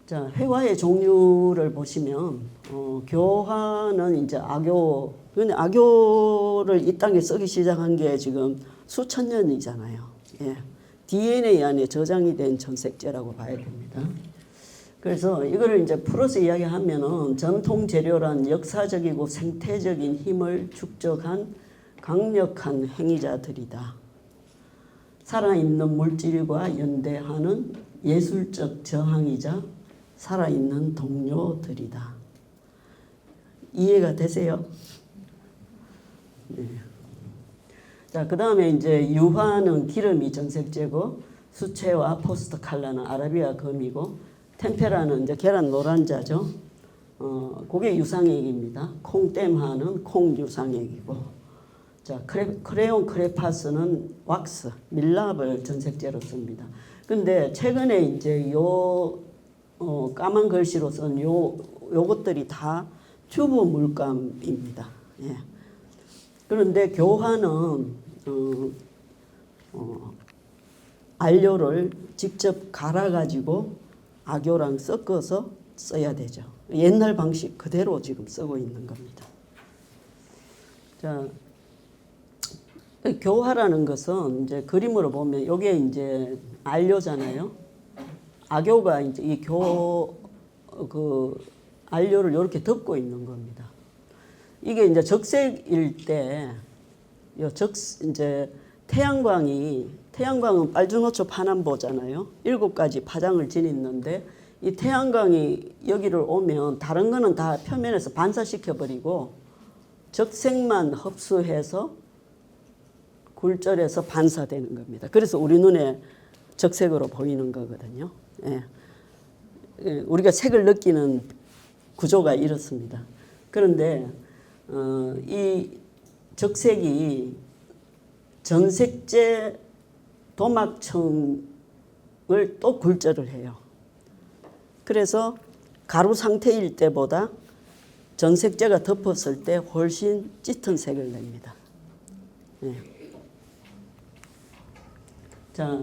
자, 회화의 종류를 보시면 교화는 이제 악교. 근데 악교를 이 땅에 쓰기 시작한 게 지금 수천 년이잖아요. 예. DNA 안에 저장이 된 전색제라고 봐야 됩니다. 그래서 이거를 이제 풀어서 이야기하면은 전통 재료란 역사적이고 생태적인 힘을 축적한 강력한 행위자들이다. 살아있는 물질과 연대하는 예술적 저항이자 살아있는 동료들이다. 이해가 되세요? 네. 자, 그 다음에 이제 유화는 기름이 전색제고 수채화 포스트 칼라는 아라비아 금이고 템페라는 이제 계란 노란자죠. 그게 유상액입니다. 콩땜화는 콩 유상액이고, 자 크레용 크레파스는 왁스 밀랍을 전색제로 씁니다. 근데 최근에 이제 요 까만 글씨로 쓴 요것들이 다 튜브 물감입니다. 예. 그런데 교화는 안료를 직접 갈아가지고 악교랑 섞어서 써야 되죠. 옛날 방식 그대로 지금 쓰고 있는 겁니다. 자, 교화라는 것은 이제 그림으로 보면 이게 이제 안료잖아요. 악교가 이제 이 안료를 이렇게 덮고 있는 겁니다. 이게 이제 적색일 때, 이제 태양광은 빨주노초 파남보잖아요. 7가지 파장을 지녔는데 이 태양광이 여기를 오면 다른 거는 다 표면에서 반사시켜버리고 적색만 흡수해서 굴절해서 반사되는 겁니다. 그래서 우리 눈에 적색으로 보이는 거거든요. 예. 우리가 색을 느끼는 구조가 이렇습니다. 그런데 이 적색이 전색제 도막청을 또 굴절을 해요. 그래서 가루 상태일 때보다 전색제가 덮었을 때 훨씬 짙은 색을 냅니다. 네. 자,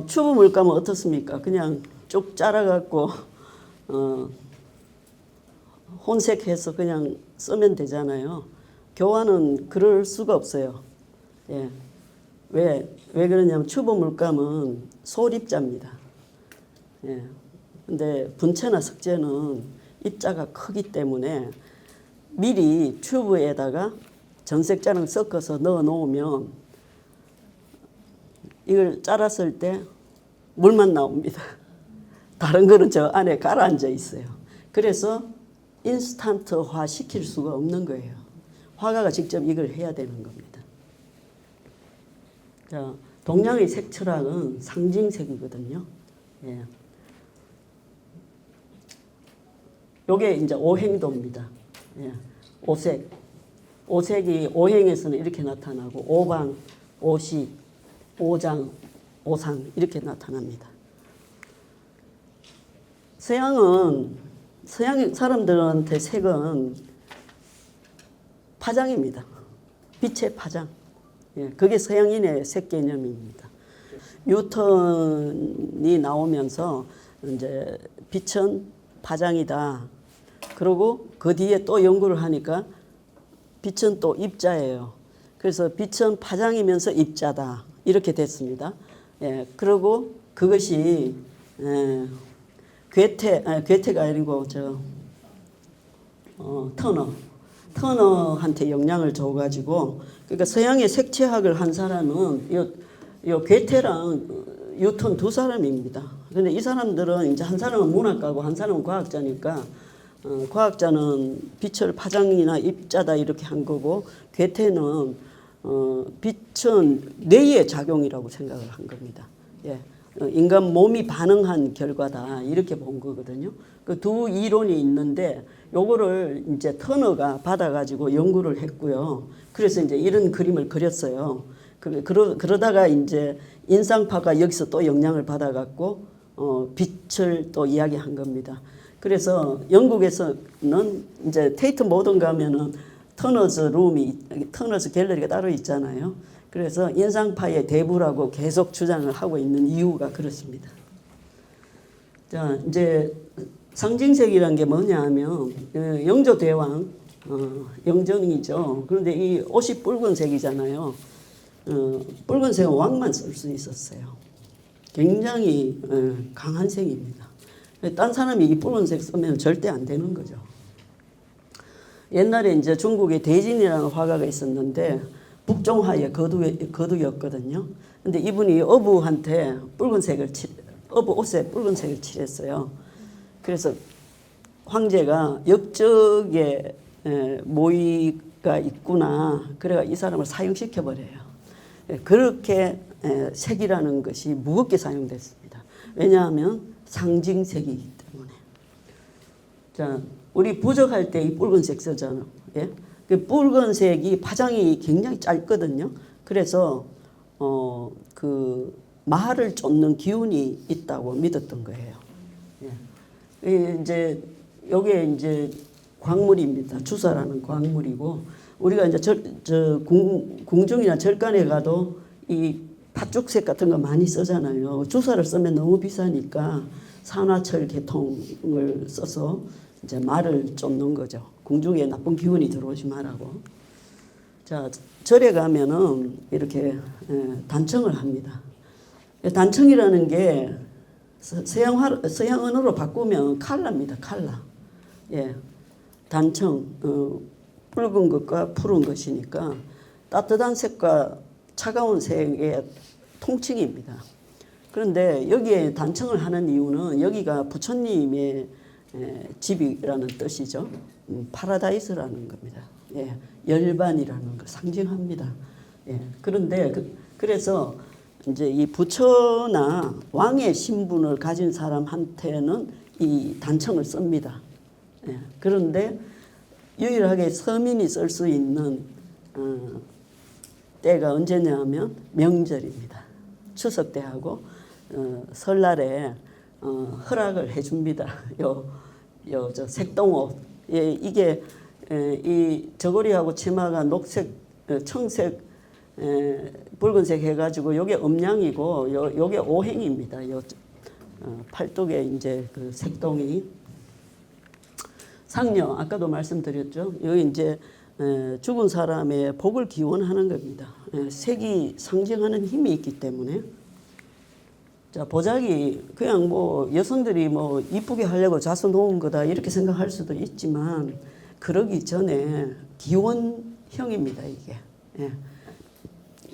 튜브 물감은 어떻습니까? 그냥 쭉 잘라갖고 혼색해서 그냥 쓰면 되잖아요. 교화는 그럴 수가 없어요. 예. 왜 그러냐면 튜브 물감은 솔입자입니다. 예. 근데 분체나 석재는 입자가 크기 때문에 미리 튜브에다가 전색자랑 섞어서 넣어 놓으면 이걸 잘랐을 때 물만 나옵니다. 다른 거는 저 안에 가라앉아 있어요. 그래서 인스턴트화 시킬 수가 없는 거예요. 화가가 직접 이걸 해야 되는 겁니다. 자, 동양의 색 철학은 상징색이거든요. 예. 요게 이제 오행도입니다. 예. 오색. 오색이 오행에서는 이렇게 나타나고 오방, 오시, 오장, 오상 이렇게 나타납니다. 서양 사람들한테 색은 파장입니다. 빛의 파장. 예, 그게 서양인의 색 개념입니다. 뉴턴이 나오면서 이제 빛은 파장이다. 그리고 그 뒤에 또 연구를 하니까 빛은 또 입자예요. 그래서 빛은 파장이면서 입자다. 이렇게 됐습니다. 예, 그리고 그것이 괴테가 아니고 터너한테 영향을 줘가지고, 그러니까 서양의 색채학을 한 사람은 요 괴테랑 유턴 두 사람입니다. 근데 이 사람들은 이제 한 사람은 문학가고 한 사람은 과학자니까 과학자는 빛을 파장이나 입자다 이렇게 한 거고 괴테는 빛은 뇌의 작용이라고 생각을 한 겁니다. 예. 인간 몸이 반응한 결과다 이렇게 본 거거든요. 그 두 이론이 있는데 요거를 이제 터너가 받아가지고 연구를 했고요. 그래서 이제 이런 그림을 그렸어요. 그러다가 이제 인상파가 여기서 또 영향을 받아갖고 빛을 또 이야기한 겁니다. 그래서 영국에서는 이제 테이트 모던 가면은 터너즈 갤러리가 따로 있잖아요. 그래서 인상파의 대부라고 계속 주장을 하고 있는 이유가 그렇습니다. 자, 이제 상징색이란 게 뭐냐 하면 영조대왕 영정이죠. 그런데 이 옷이 붉은색이잖아요. 붉은색은 왕만 쓸 수 있었어요. 굉장히 강한 색입니다. 딴 사람이 이 붉은색 쓰면 절대 안 되는 거죠. 옛날에 이제 중국에 대진이라는 화가가 있었는데 북종화의 거두였거든요. 근데 이분이 어부한테 어부 옷에 붉은색을 칠했어요. 그래서 황제가 역적에 모의가 있구나. 그래가 이 사람을 사형시켜 버려요. 그렇게 색이라는 것이 무겁게 사용됐습니다. 왜냐하면 상징색이기 때문에. 자, 우리 부적할 때 이 붉은색 쓰잖아요. 예? 그 붉은색이 파장이 굉장히 짧거든요. 그래서 그 말을 쫓는 기운이 있다고 믿었던 거예요. 예. 이제 요게 이제 광물입니다. 주사라는 광물이고 우리가 이제 궁중이나 절간에 가도 이 팥죽색 같은 거 많이 쓰잖아요. 주사를 쓰면 너무 비싸니까 산화철 계통을 써서 이제 말을 쫓는 거죠. 궁중에 나쁜 기운이 들어오지 말라고. 자, 절에 가면은 이렇게 단청을 합니다. 단청이라는 게 서양 언어로 바꾸면 칼라입니다. 칼라. 예, 단청. 붉은 것과 푸른 것이니까 따뜻한 색과 차가운 색의 통칭입니다. 그런데 여기에 단청을 하는 이유는 여기가 부처님의 집이라는 뜻이죠. 파라다이스라는 겁니다. 예, 열반이라는 걸 상징합니다. 예, 그런데 그래서 이제 이 부처나 왕의 신분을 가진 사람한테는 이 단청을 씁니다. 예, 그런데 유일하게 서민이 쓸 수 있는 때가 언제냐 하면 명절입니다. 추석 때하고 설날에 허락을 해줍니다. 저 색동옷. 예, 이게 이 저고리하고 치마가 녹색, 청색, 붉은색 해가지고 요게 음양이고 요게 오행입니다. 팔뚝에 이제 그 색동이. 상녀, 아까도 말씀드렸죠. 여기 이제 죽은 사람의 복을 기원하는 겁니다. 색이 상징하는 힘이 있기 때문에. 자, 보자기 그냥 뭐 여성들이 뭐 이쁘게 하려고 자수 놓은 거다 이렇게 생각할 수도 있지만 그러기 전에 기원형입니다, 이게. 예.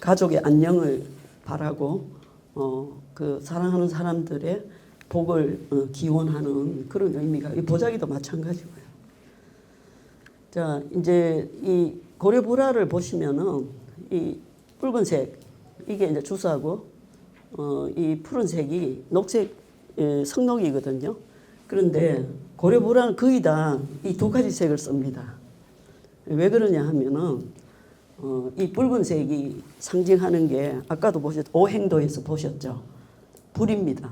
가족의 안녕을 바라고 그 사랑하는 사람들의 복을 기원하는 그런 의미가, 이 보자기도 마찬가지고요. 자, 이제 이 고려불화를 보시면은 이 붉은색 이게 이제 주사고 이 푸른색이 녹색 석록이거든요. 그런데 고려불화는 거의 다 이 두 가지 색을 씁니다. 왜 그러냐 하면은 이 붉은색이 상징하는 게 아까도 오행도에서 보셨죠. 불입니다.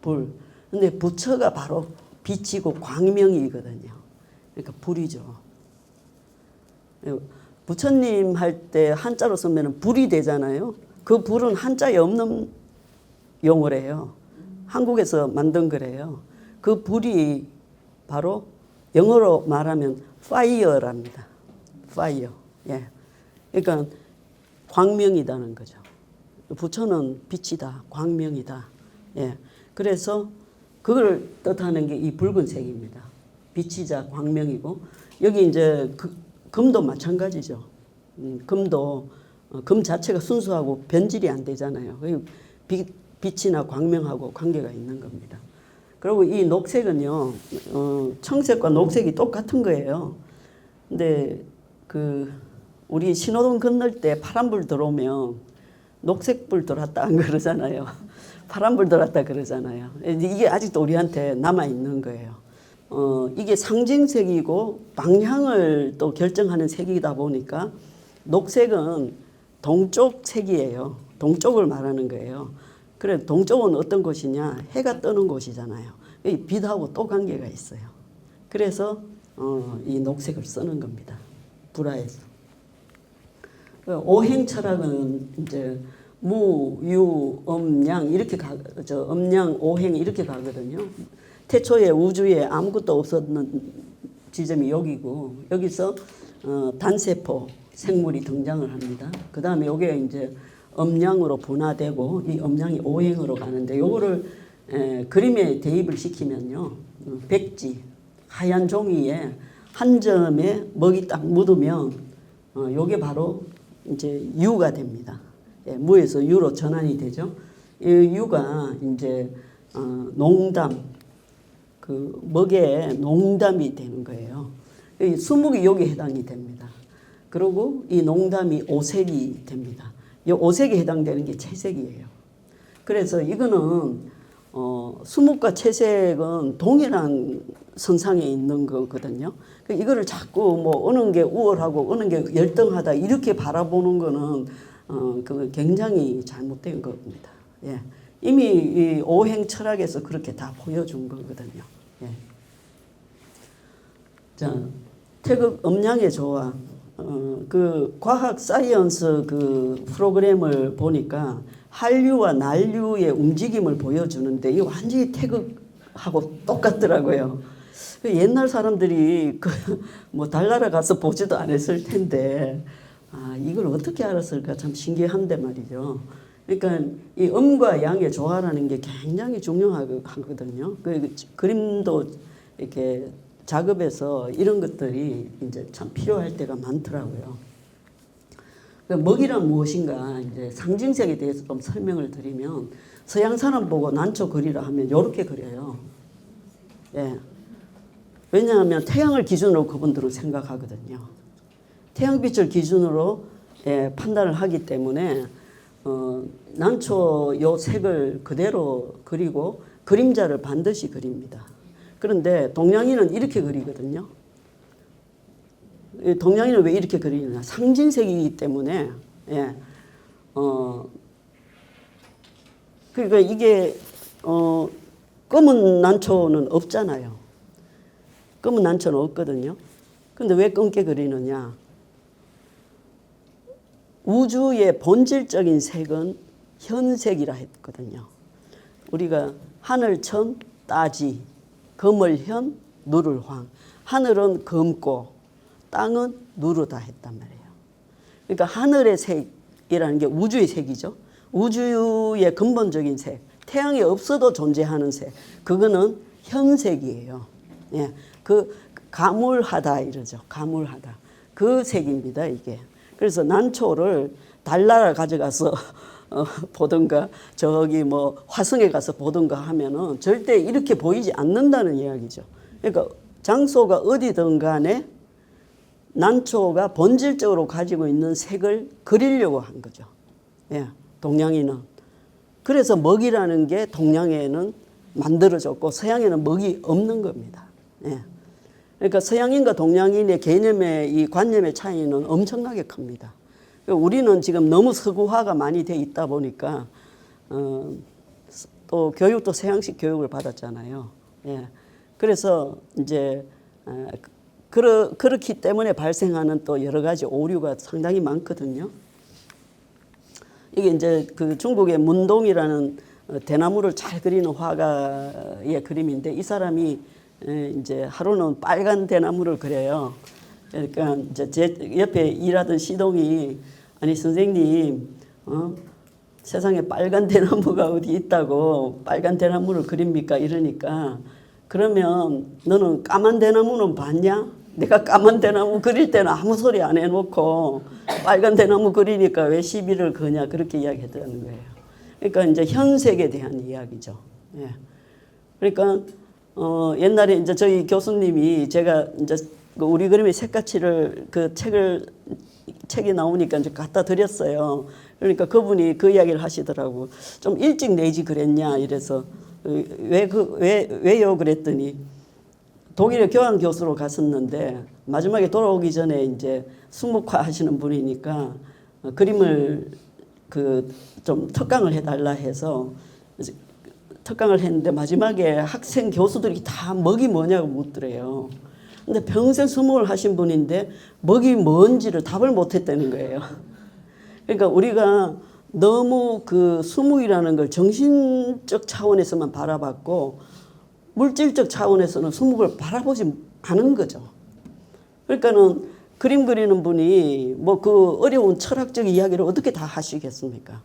불. 근데 부처가 바로 빛이고 광명이거든요. 그러니까 불이죠. 부처님 할 때 한자로 쓰면 불이 되잖아요. 그 불은 한자에 없는 용어래요. 한국에서 만든 거래요. 그 불이 바로 영어로 말하면 fire랍니다. fire. 예. 그러니까 광명이라는 거죠. 부처는 빛이다, 광명이다. 예. 그래서 그걸 뜻하는 게 이 붉은색입니다. 빛이자 광명이고 여기 이제 금도 마찬가지죠. 금도 금 자체가 순수하고 변질이 안 되잖아요. 빛이나 광명하고 관계가 있는 겁니다. 그리고 이 녹색은요, 청색과 녹색이 똑같은 거예요. 근데 우리 신호등 건널 때 파란불 들어오면 녹색불 들어왔다 안 그러잖아요. 파란불 들어왔다 그러잖아요. 이게 아직도 우리한테 남아있는 거예요. 이게 상징색이고 방향을 또 결정하는 색이다 보니까 녹색은 동쪽 색이에요. 동쪽을 말하는 거예요. 그래 동쪽은 어떤 곳이냐? 해가 뜨는 곳이잖아요. 이 빛하고 또 관계가 있어요. 그래서 이 녹색을 쓰는 겁니다. 불화에서. 오행 철학은 이제 무, 유, 양 이렇게 음양, 오행 이렇게 가거든요. 태초에 우주에 아무것도 없었는 지점이 여기고 여기서 단세포 생물이 등장을 합니다. 그 다음에 이게 이제 음양으로 분화되고 이 음양이 오행으로 가는데 요거를 그림에 대입을 시키면요. 백지 하얀 종이에 한 점에 먹이 딱 묻으면 요게 바로 이제 유가 됩니다. 무에서 유로 전환이 되죠. 이 유가 이제 농담 그 먹의 농담이 되는 거예요. 이 수목이 여기에 해당이 됩니다. 그리고 이 농담이 오색이 됩니다. 이 오색에 해당되는 게 채색이에요. 그래서 이거는 수목과 채색은 동일한 선상에 있는 거거든요. 이거를 자꾸 뭐 어느 게 우월하고 어느 게 열등하다 이렇게 바라보는 거는 그 굉장히 잘못된 겁니다. 예. 이미 이 오행 철학에서 그렇게 다 보여준 거거든요. 예. 자, 태극 음양의 조화. 그 과학 사이언스 그 프로그램을 보니까 한류와 난류의 움직임을 보여주는데 이 완전히 태극하고 똑같더라고요. 옛날 사람들이 뭐 달나라 가서 보지도 않았을 텐데 이걸 어떻게 알았을까 참 신기한데 말이죠. 그러니까 이 음과 양의 조화라는 게 굉장히 중요하거든요. 그 그림도 이렇게 작업에서 이런 것들이 이제 참 필요할 때가 많더라고요. 먹이란 무엇인가 이제 상징색에 대해서 좀 설명을 드리면 서양 사람 보고 난초 그리라 하면 이렇게 그려요. 예. 왜냐하면 태양을 기준으로 그분들은 생각하거든요. 태양빛을 기준으로 판단을 하기 때문에 난초 요 색을 그대로 그리고 그림자를 반드시 그립니다. 그런데 동양인은 이렇게 그리거든요. 동양인은 왜 이렇게 그리느냐? 상징색이기 때문에 그러니까 이게 검은 난초는 없잖아요. 검은 난초는 없거든요. 근데 왜 검게 그리느냐? 우주의 본질적인 색은 현색이라 했거든요. 우리가 하늘천, 따지, 검을현, 누를황. 하늘은 검고 땅은 누르다 했단 말이에요. 그러니까 하늘의 색이라는 게 우주의 색이죠. 우주의 근본적인 색, 태양이 없어도 존재하는 색, 그거는 현색이에요. 예, 그 가물하다 이러죠. 가물하다. 그 색입니다, 이게. 그래서 난초를 달나라 가져가서 보든가 저기 뭐 화성에 가서 보든가 하면은 절대 이렇게 보이지 않는다는 이야기죠. 그러니까 장소가 어디든 간에 난초가 본질적으로 가지고 있는 색을 그리려고 한 거죠. 예, 동양인은. 그래서 먹이라는 게 동양에는 만들어졌고 서양에는 먹이 없는 겁니다. 예. 그러니까 서양인과 동양인의 개념의 이 관념의 차이는 엄청나게 큽니다. 우리는 지금 너무 서구화가 많이 돼 있다 보니까 또 교육도 서양식 교육을 받았잖아요. 예. 그래서 이제 그렇기 때문에 발생하는 또 여러 가지 오류가 상당히 많거든요. 이게 이제 그 중국의 문동이라는 대나무를 잘 그리는 화가의 그림인데 이 사람이 이제 하루는 빨간 대나무를 그려요. 그러니까 이제 제 옆에 일하던 시동이 아니 선생님 세상에 빨간 대나무가 어디 있다고 빨간 대나무를 그립니까 이러니까 그러면 너는 까만 대나무는 봤냐? 내가 까만 대나무 그릴 때는 아무 소리 안 해놓고 빨간 대나무 그리니까 왜 시비를 거냐 그렇게 이야기했다는 거예요. 그러니까 이제 현색에 대한 이야기죠. 예. 그러니까 옛날에 이제 저희 교수님이 제가 이제 그 우리 그림의 색같이를 그 책이 나오니까 이제 갖다 드렸어요. 그러니까 그분이 그 이야기를 하시더라고. 좀 일찍 내지 그랬냐 이래서 왜요 그랬더니 독일에 교환 교수로 갔었는데 마지막에 돌아오기 전에 이제 숙목화 하시는 분이니까 그림을 그 좀 특강을 해달라 해서 특강을 했는데 마지막에 학생 교수들이 다 먹이 뭐냐고 묻더래요. 근데 평생 수목을 하신 분인데 먹이 뭔지를 답을 못했다는 거예요. 그러니까 우리가 너무 그 수목이라는 걸 정신적 차원에서만 바라봤고 물질적 차원에서는 수목을 바라보지 않은 거죠. 그러니까는 그림 그리는 분이 뭐 그 어려운 철학적 이야기를 어떻게 다 하시겠습니까?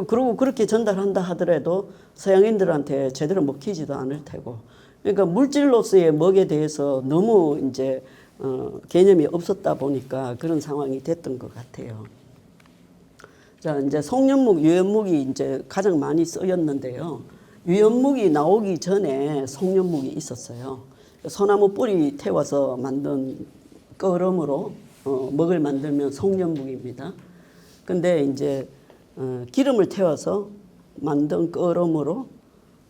그리고 그렇게 전달한다 하더라도 서양인들한테 제대로 먹히지도 않을 테고. 그러니까 물질로서의 먹에 대해서 너무 이제 개념이 없었다 보니까 그런 상황이 됐던 것 같아요. 자, 이제 송년묵, 유연묵이 이제 가장 많이 쓰였는데요. 유연묵이 나오기 전에 송년묵이 있었어요. 소나무 뿌리 태워서 만든 끓음으로 먹을 만들면 송년묵입니다. 근데 이제 기름을 태워서 만든 끓음으로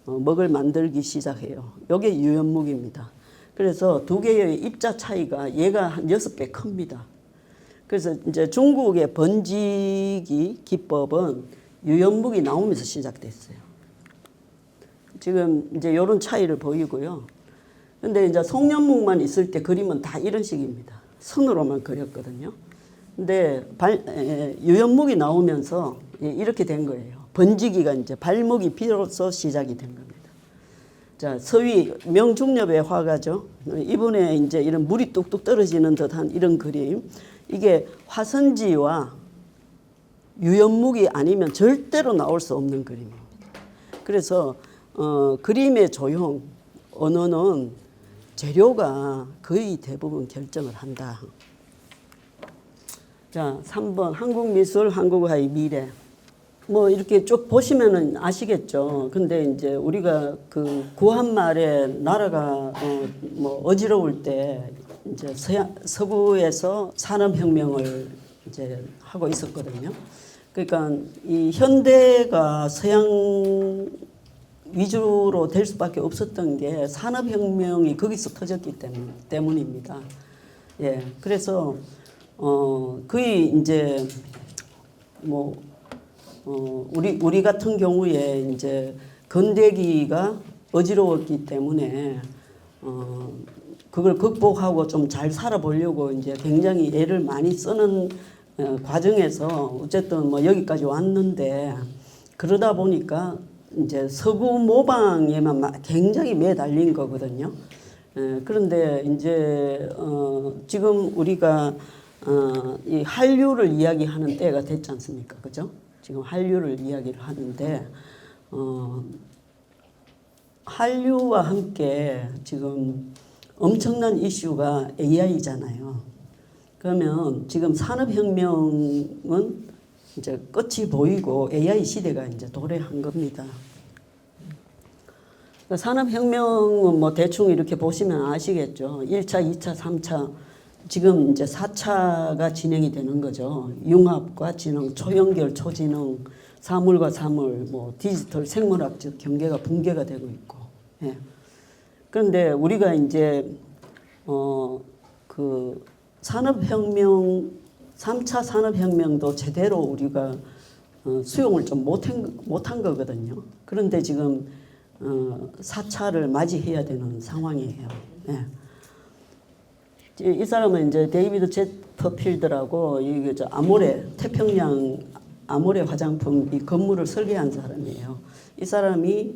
먹을 만들기 시작해요. 이게 유연묵입니다. 그래서 두 개의 입자 차이가 얘가 한 6배 큽니다. 그래서 이제 중국의 번지기 기법은 유연묵이 나오면서 시작됐어요. 지금 이제 이런 차이를 보이고요. 근데 이제 송년묵만 있을 때 그림은 다 이런 식입니다. 선으로만 그렸거든요. 근데 유연묵이 나오면서 이렇게 된 거예요. 번지기가 이제 발목이 비로소 시작이 된 겁니다. 자, 서위 명중엽의 화가죠. 이번에 이제 이런 물이 뚝뚝 떨어지는 듯한 이런 그림. 이게 화선지와 유연묵이 아니면 절대로 나올 수 없는 그림입니다. 그래서 그림의 조형, 언어는 재료가 거의 대부분 결정을 한다. 자, 3번 한국미술, 한국화의 미래. 뭐 이렇게 쭉 보시면은 아시겠죠. 근데 이제 우리가 그 구한말에 나라가 뭐 어지러울 때 이제 서구에서 산업혁명을 이제 하고 있었거든요. 그러니까 이 현대가 서양 위주로 될 수밖에 없었던 게 산업혁명이 거기서 터졌기 때문입니다. 예, 그래서 거의 이제 뭐 우리 같은 경우에 이제 건대기가 어지러웠기 때문에 그걸 극복하고 좀 잘 살아보려고 이제 굉장히 애를 많이 쓰는 과정에서 어쨌든 뭐 여기까지 왔는데 그러다 보니까 이제 서구 모방에만 굉장히 매달린 거거든요. 그런데 이제 지금 우리가 이 한류를 이야기하는 때가 됐지 않습니까? 그죠? 지금 한류를 이야기를 하는데 한류와 함께 지금 엄청난 이슈가 AI잖아요. 그러면 지금 산업혁명은 이제 끝이 보이고 AI 시대가 이제 도래한 겁니다. 산업혁명은 뭐 대충 이렇게 보시면 아시겠죠. 1차, 2차, 3차, 지금 이제 4차가 진행이 되는 거죠. 융합과 지능, 초연결, 초지능, 사물과 사물, 뭐 디지털, 생물학적 경계가 붕괴가 되고 있고. 예. 그런데 우리가 이제 그 산업혁명, 3차 산업혁명도 제대로 우리가 수용을 좀 못한 거거든요. 그런데 지금 4차를 맞이해야 되는 상황이에요. 예. 이 사람은 이제 데이비드 제퍼필드라고 이게 저 아모레 태평양 아모레 화장품 이 건물을 설계한 사람이에요. 이 사람이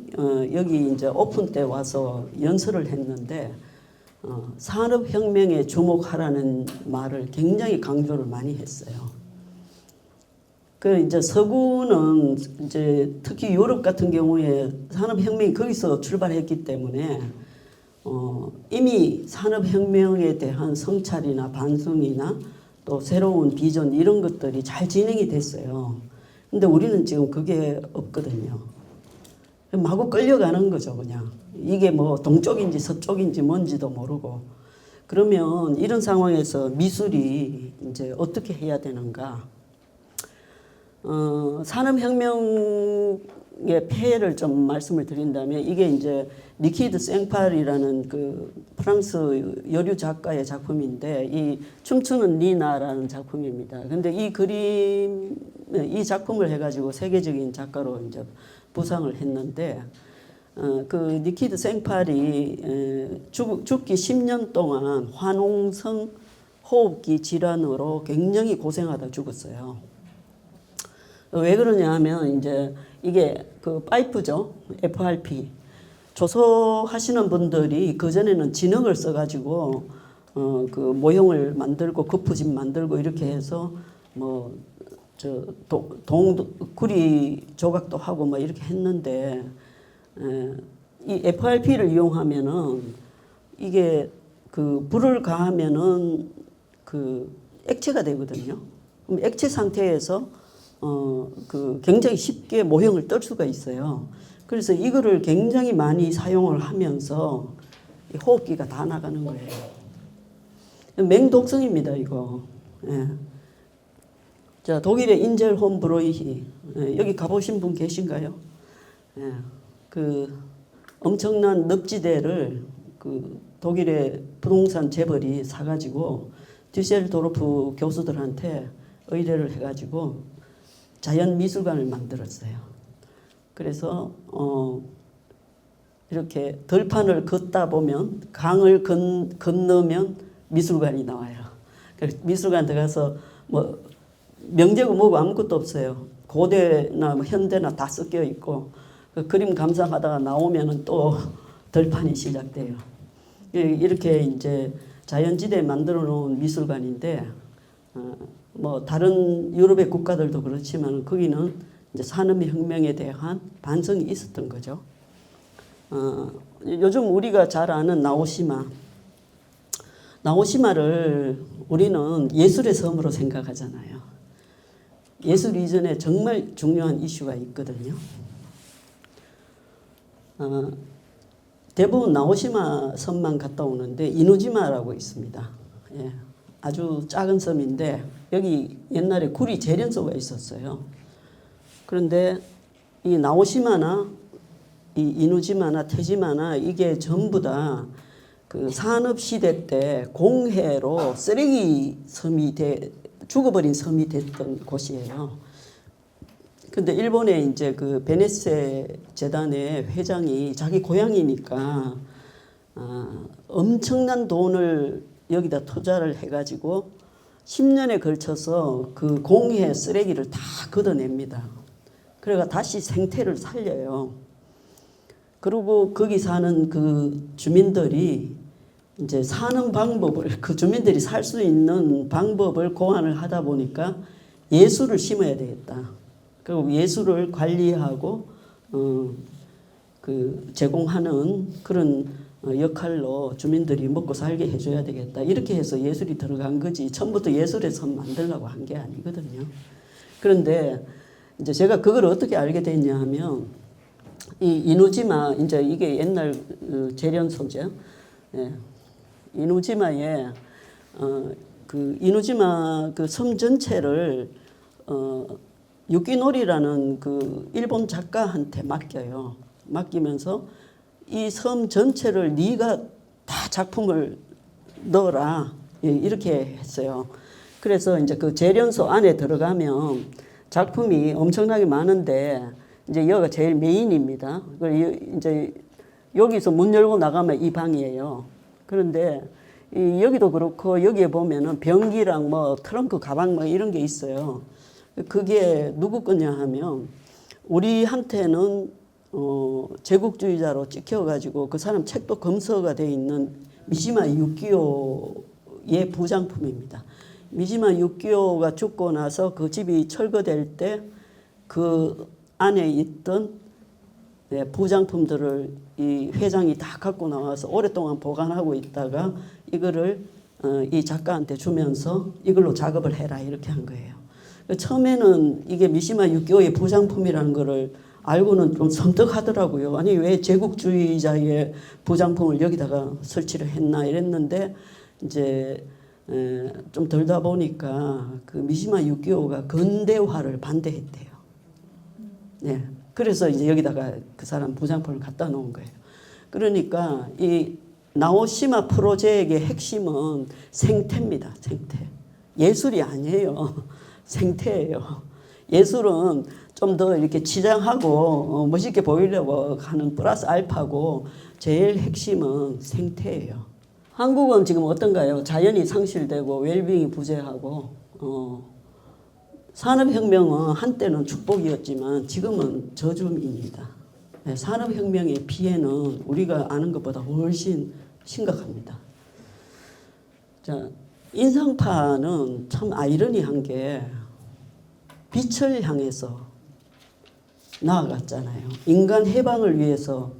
여기 이제 오픈 때 와서 연설을 했는데 산업혁명에 주목하라는 말을 굉장히 강조를 많이 했어요. 그 이제 서구는 이제 특히 유럽 같은 경우에 산업혁명이 거기서 출발했기 때문에 이미 산업혁명에 대한 성찰이나 반성이나 또 새로운 비전 이런 것들이 잘 진행이 됐어요. 근데 우리는 지금 그게 없거든요. 마구 끌려가는 거죠, 그냥. 이게 뭐 동쪽인지 서쪽인지 뭔지도 모르고. 그러면 이런 상황에서 미술이 이제 어떻게 해야 되는가? 산업혁명의 폐해를 좀 말씀을 드린다면 이게 이제 니키드 생팔이라는 그 프랑스 여류 작가의 작품인데 이 춤추는 니나라는 작품입니다. 근데 이 그림, 이 작품을 해가지고 세계적인 작가로 이제 부상을 했는데 그 니키드 생팔이 죽기 10년 동안 화농성 호흡기 질환으로 굉장히 고생하다 죽었어요. 왜 그러냐 하면 이제 이게 그 파이프죠. FRP. 조소하시는 분들이 그전에는 진흙을 써가지고 그 모형을 만들고 거푸집 만들고 이렇게 해서 뭐 저 구리 조각도 하고 뭐 이렇게 했는데 이 FRP를 이용하면은 이게 그 불을 가하면은 그 액체가 되거든요. 그럼 액체 상태에서 그 굉장히 쉽게 모형을 뜰 수가 있어요. 그래서 이거를 굉장히 많이 사용을 하면서 호흡기가 다 나가는 거예요. 맹독성입니다, 이거. 예. 자, 독일의 인젤 홈브로이히 여기 가보신 분 계신가요? 예. 그 엄청난 늪지대를 그 독일의 부동산 재벌이 사가지고 듀셀도르프 교수들한테 의뢰를 해가지고 자연미술관을 만들었어요. 그래서 이렇게 들판을 걷다 보면 강을 건너면 미술관이 나와요. 그래서 미술관 들어가서 뭐 명재고 뭐고 아무것도 없어요. 고대나 뭐 현대나 다 섞여 있고 그 그림 감상하다가 나오면은 또 들판이 시작돼요. 이렇게 이제 자연지대에 만들어 놓은 미술관인데 뭐 다른 유럽의 국가들도 그렇지만 거기는 이제 산업혁명에 대한 반성이 있었던 거죠. 요즘 우리가 잘 아는 나오시마를 우리는 예술의 섬으로 생각하잖아요. 예술 이전에 정말 중요한 이슈가 있거든요. 대부분 나오시마 섬만 갔다 오는데 이누지마라고 있습니다. 예, 아주 작은 섬인데 여기 옛날에 구리 재련소가 있었어요. 그런데 이 나오시마나 이 이누지마나 테지마나 이게 전부 다 그 산업시대 때 공해로 쓰레기 섬이 죽어버린 섬이 됐던 곳이에요. 근데 일본의 이제 그 베네세 재단의 회장이 자기 고향이니까 엄청난 돈을 여기다 투자를 해가지고 10년에 걸쳐서 그 공해 쓰레기를 다 걷어냅니다. 그래가 다시 생태를 살려요. 그리고 거기 사는 그 주민들이 이제 사는 방법을 그 주민들이 살 수 있는 방법을 고안을 하다 보니까 예술을 심어야 되겠다. 그리고 예술을 관리하고 그 제공하는 그런 역할로 주민들이 먹고 살게 해줘야 되겠다. 이렇게 해서 예술이 들어간 거지. 처음부터 예술의 섬 만들려고 한 게 아니거든요. 그런데 이제 제가 그걸 어떻게 알게 됐냐 하면 이 이누지마 이제 이게 옛날 재련소죠. 예. 이누지마에 그 이누지마 그 섬 전체를 유키노리라는 그 일본 작가한테 맡겨요. 맡기면서 이 섬 전체를 네가 다 작품을 넣어라. 예, 이렇게 했어요. 그래서 이제 그 재련소 안에 들어가면 작품이 엄청나게 많은데 이제 여기가 제일 메인입니다. 이제 여기서 문 열고 나가면 이 방이에요. 그런데 여기도 그렇고 여기에 보면은 변기랑 뭐 트렁크 가방 뭐 이런 게 있어요. 그게 누구 거냐 하면 우리한테는 제국주의자로 찍혀가지고 그 사람 책도 검서가 돼 있는 미시마 유키오의 부장품입니다. 미시마 유키오가 죽고 나서 그 집이 철거될 때 그 안에 있던 부장품들을 이 회장이 다 갖고 나와서 오랫동안 보관하고 있다가 이거를 이 작가한테 주면서 이걸로 작업을 해라 이렇게 한 거예요. 처음에는 이게 미시마 유교의 부장품이라는 거를 알고는 좀 섬뜩하더라고요. 아니 왜 제국주의자의 부장품을 여기다가 설치를 했나 이랬는데 이제 좀 들다 보니까 그 미시마 유교가 근대화를 반대했대요. 네. 그래서 이제 여기다가 그 사람 부장품을 갖다 놓은 거예요. 그러니까 이 나오시마 프로젝트의 핵심은 생태입니다. 생태. 예술이 아니에요. 생태예요. 예술은 좀 더 이렇게 치장하고 멋있게 보이려고 하는 플러스 알파고 제일 핵심은 생태예요. 한국은 지금 어떤가요? 자연이 상실되고 웰빙이 부재하고 산업혁명은 한때는 축복이었지만 지금은 저주입니다. 네, 산업혁명의 피해는 우리가 아는 것보다 훨씬 심각합니다. 자, 인상파는 참 아이러니한 게 빛을 향해서 나아갔잖아요. 인간 해방을 위해서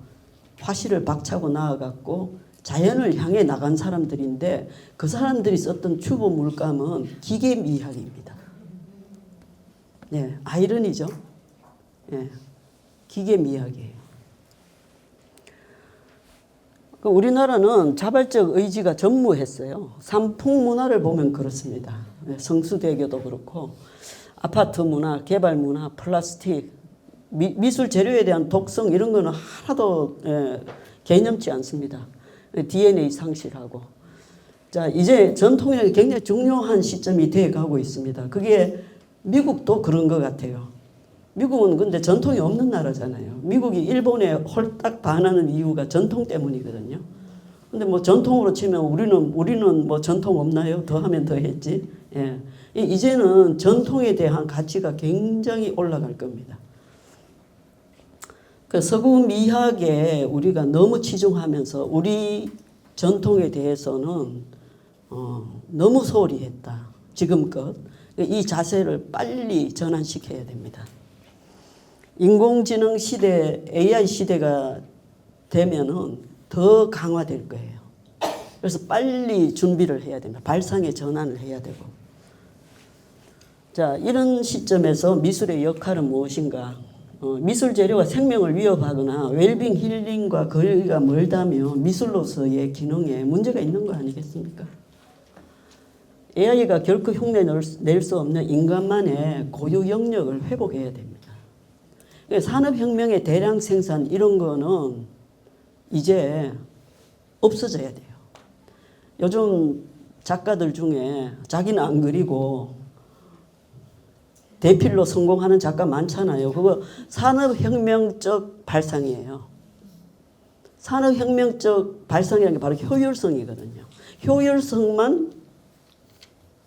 화실을 박차고 나아갔고 자연을 향해 나간 사람들인데 그 사람들이 썼던 주보 물감은 기계미학입니다. 네, 아이러니죠. 네, 기계미학이에요. 우리나라는 자발적 의지가 전무했어요. 삼풍문화를 보면 그렇습니다. 네, 성수대교도 그렇고 아파트 문화, 개발 문화, 플라스틱, 미술 재료에 대한 독성 이런 거는 하나도 개념치 않습니다. DNA 상실하고. 자, 이제 전통이 굉장히 중요한 시점이 돼 가고 있습니다. 그게 미국도 그런 것 같아요. 미국은 근데 전통이 없는 나라잖아요. 미국이 일본에 홀딱 반하는 이유가 전통 때문이거든요. 근데 뭐 전통으로 치면 우리는 뭐 전통 없나요? 더 하면 더 했지. 예. 이제는 전통에 대한 가치가 굉장히 올라갈 겁니다. 그 서구 미학에 우리가 너무 치중하면서 우리 전통에 대해서는 너무 소홀히 했다. 지금껏. 이 자세를 빨리 전환시켜야 됩니다. 인공지능 시대, AI 시대가 되면은 더 강화될 거예요. 그래서 빨리 준비를 해야 됩니다. 발상의 전환을 해야 되고. 자, 이런 시점에서 미술의 역할은 무엇인가? 미술 재료가 생명을 위협하거나 웰빙 힐링과 거리가 멀다면 미술로서의 기능에 문제가 있는 거 아니겠습니까? AI가 결코 흉내 낼 수 없는 인간만의 고유 영역을 회복해야 됩니다. 산업혁명의 대량 생산 이런 거는 이제 없어져야 돼요. 요즘 작가들 중에 자기는 안 그리고 대필로 성공하는 작가 많잖아요. 그거 산업혁명적 발상이에요. 산업혁명적 발상이라는 게 바로 효율성이거든요. 효율성만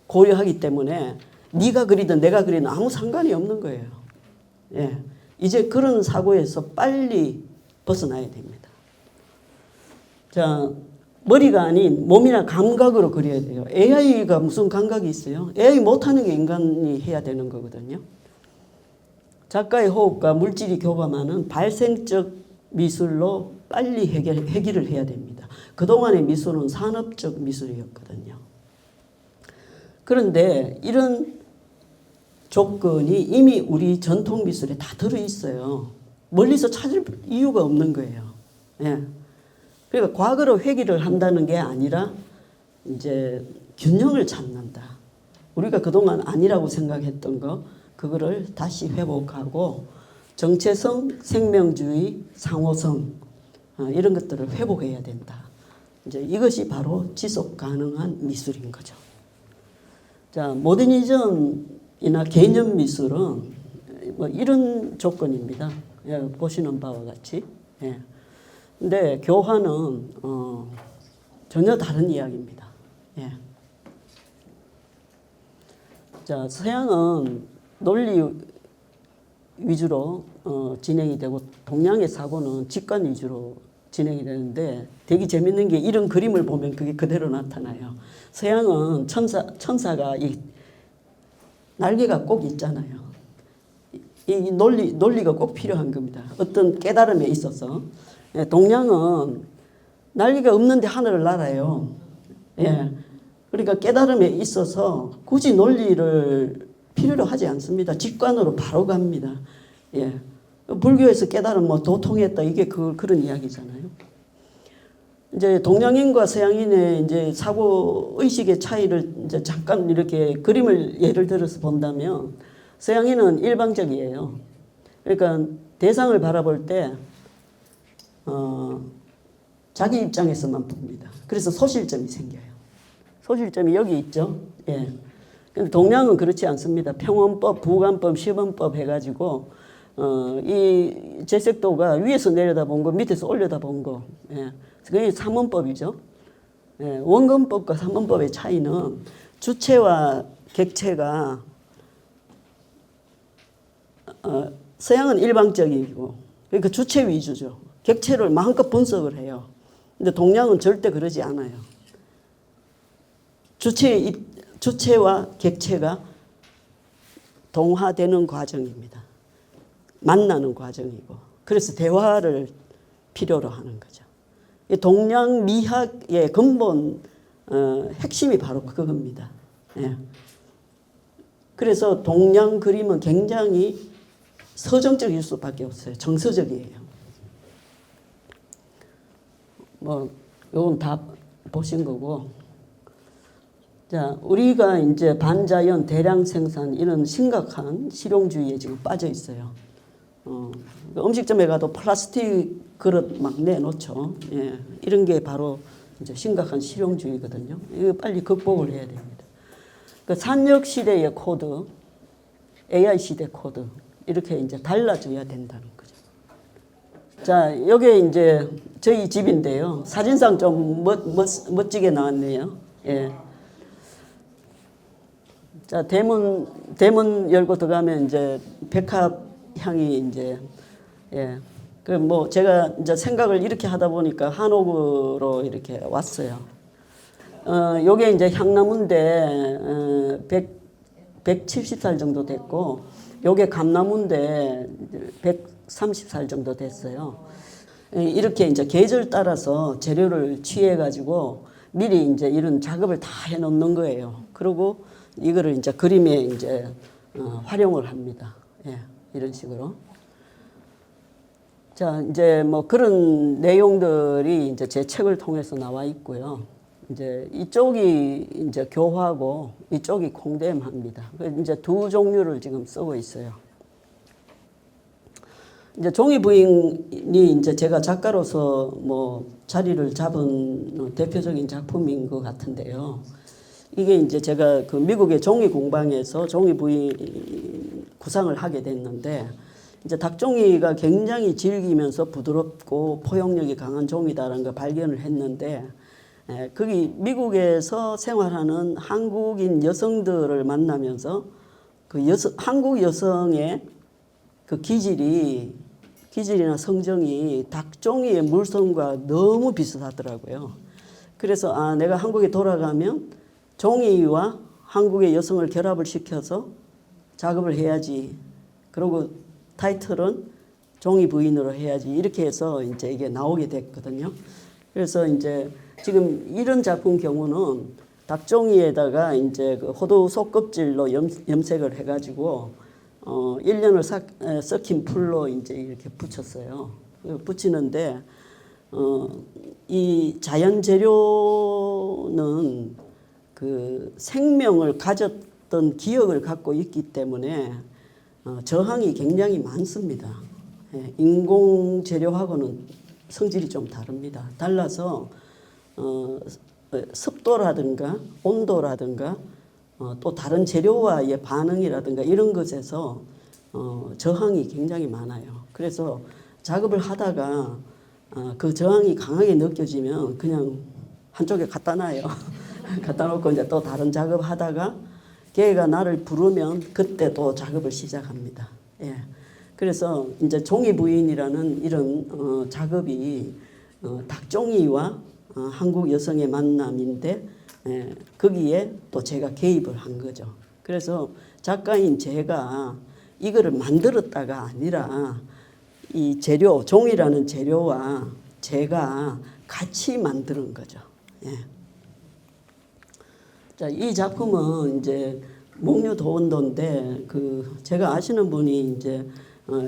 고려하기 때문에 네가 그리든 내가 그리든 아무 상관이 없는 거예요. 예. 이제 그런 사고에서 빨리 벗어나야 됩니다. 자, 머리가 아닌 몸이나 감각으로 그려야 돼요. AI가 무슨 감각이 있어요? AI 못하는 게 인간이 해야 되는 거거든요. 작가의 호흡과 물질이 교감하는 발생적 미술로 빨리 해결을 해야 됩니다. 그동안의 미술은 산업적 미술이었거든요. 그런데 이런 조건이 이미 우리 전통 미술에 다 들어있어요. 멀리서 찾을 이유가 없는 거예요. 예. 그러니까 과거로 회귀를 한다는 게 아니라 이제 균형을 찾는다. 우리가 그동안 아니라고 생각했던 거 그거를 다시 회복하고 정체성, 생명주의, 상호성 이런 것들을 회복해야 된다. 이제 이것이 바로 지속 가능한 미술인 거죠. 자, 모더니즘이나 개념 미술은 뭐 이런 조건입니다. 예, 보시는 바와 같이. 예. 근데 교환은 전혀 다른 이야기입니다. 예. 자, 서양은 논리 위주로 진행이 되고 동양의 사고는 직관 위주로 진행이 되는데 되게 재밌는 게 이런 그림을 보면 그게 그대로 나타나요. 서양은 천사가 이 날개가 꼭 있잖아요. 이 논리가 꼭 필요한 겁니다. 어떤 깨달음에 있어서. 예, 동양은 날개가 없는데 하늘을 날아요. 예. 그러니까 깨달음에 있어서 굳이 논리를 필요로 하지 않습니다. 직관으로 바로 갑니다. 예. 불교에서 깨달은 뭐 도통했다 이게 그런 이야기잖아요. 이제 동양인과 서양인의 이제 사고 의식의 차이를 이제 잠깐 이렇게 그림을 예를 들어서 본다면 서양인은 일방적이에요. 그러니까 대상을 바라볼 때 자기 입장에서만 봅니다. 그래서 소실점이 생겨요. 소실점이 여기 있죠. 예. 근데 동양은 그렇지 않습니다. 평원법, 부관법, 시범법 해가지고 이 재색도가 위에서 내려다본 거, 밑에서 올려다본 거, 예. 그게 삼원법이죠. 예. 원근법과 삼원법의 차이는 주체와 객체가 서양은 일방적이고 그러니까 주체 위주죠. 객체를 마음껏 분석을 해요. 근데 동양은 절대 그러지 않아요. 주체와 객체가 동화되는 과정입니다. 만나는 과정이고 그래서 대화를 필요로 하는 거죠. 동양 미학의 근본 핵심이 바로 그겁니다. 예. 그래서 동양 그림은 굉장히 서정적일 수밖에 없어요. 정서적이에요. 뭐 이건 다 보신 거고. 자, 우리가 이제 반자연, 대량 생산 이런 심각한 실용주의에 지금 빠져 있어요. 음식점에 가도 플라스틱 그릇 막 내놓죠. 예, 이런 게 바로 이제 심각한 실용주의거든요. 이거 빨리 극복을 해야 됩니다. 그 산역 시대의 코드, AI 시대 코드 이렇게 이제 달라져야 된다는 거죠. 자, 여기 이제 저희 집인데요. 사진상 좀 멋지게 나왔네요. 예. 자, 대문 열고 들어가면 이제 백합 향이 이제, 예. 그 뭐 제가 이제 생각을 이렇게 하다 보니까 한옥으로 이렇게 왔어요. 요게 이제 향나무인데, 170살 정도 됐고, 요게 감나무인데, 130살 정도 됐어요. 이렇게 이제 계절 따라서 재료를 취해가지고 미리 이제 이런 작업을 다 해놓는 거예요. 그리고 이거를 이제 그림에 이제 활용을 합니다. 예, 이런 식으로. 자, 이제 뭐 그런 내용들이 이제 제 책을 통해서 나와 있고요. 이제 이쪽이 이제 교화고 이쪽이 공대합니다. 이제 두 종류를 지금 쓰고 있어요. 이제 종이 부인이 이제 제가 작가로서 뭐 자리를 잡은 대표적인 작품인 것 같은데요. 이게 이제 제가 그 미국의 종이 공방에서 종이 부인 구상을 하게 됐는데 이제 닭종이가 굉장히 질기면서 부드럽고 포용력이 강한 종이다라는 걸 발견을 했는데 거기 미국에서 생활하는 한국인 여성들을 만나면서 그 한국 여성의 그 기질이나 성정이 닭종이의 물성과 너무 비슷하더라고요. 그래서 내가 한국에 돌아가면 종이와 한국의 여성을 결합을 시켜서 작업을 해야지. 그리고 타이틀은 종이 부인으로 해야지. 이렇게 해서 이제 이게 나오게 됐거든요. 그래서 이제 지금 이런 작품 경우는 닭종이에다가 이제 그 호두 속껍질로 염색을 해가지고 1년을 썩힌 풀로 이제 이렇게 붙였어요. 붙이는데 이 자연 재료는 그 생명을 가졌던 기억을 갖고 있기 때문에 저항이 굉장히 많습니다. 예, 인공 재료하고는 성질이 좀 다릅니다. 달라서 습도라든가 온도라든가 또 다른 재료와의 반응이라든가 이런 것에서 저항이 굉장히 많아요. 그래서 작업을 하다가 그 저항이 강하게 느껴지면 그냥 한쪽에 갖다 놔요. 갖다 놓고 이제 또 다른 작업 하다가 걔가 나를 부르면 그때 또 작업을 시작합니다. 예. 그래서 이제 종이 부인이라는 이런 작업이 닭종이와 한국 여성의 만남인데 거기에 또 제가 개입을 한 거죠. 그래서 작가인 제가 이거를 만들었다가 아니라 이 재료, 종이라는 재료와 제가 같이 만드는 거죠. 예. 자, 이 작품은 이제 목류 도원도인데 그 제가 아시는 분이 이제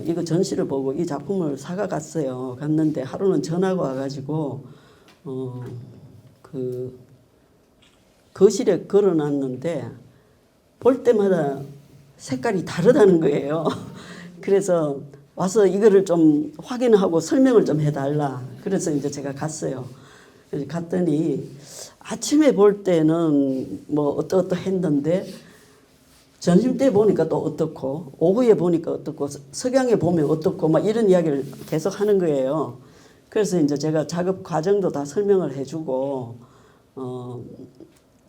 이거 전시를 보고 이 작품을 사가 갔어요. 갔는데 하루는 전화가 와가지고 그 거실에 걸어놨는데 볼 때마다 색깔이 다르다는 거예요. 그래서 와서 이거를 좀 확인하고 설명을 좀 해달라. 그래서 이제 제가 갔어요. 그래서 갔더니 아침에 볼 때는 뭐 어떠했는데 점심 때 보니까 또 어떻고 오후에 보니까 어떻고 석양에 보면 어떻고 막 이런 이야기를 계속 하는 거예요. 그래서 이제 제가 작업 과정도 다 설명을 해주고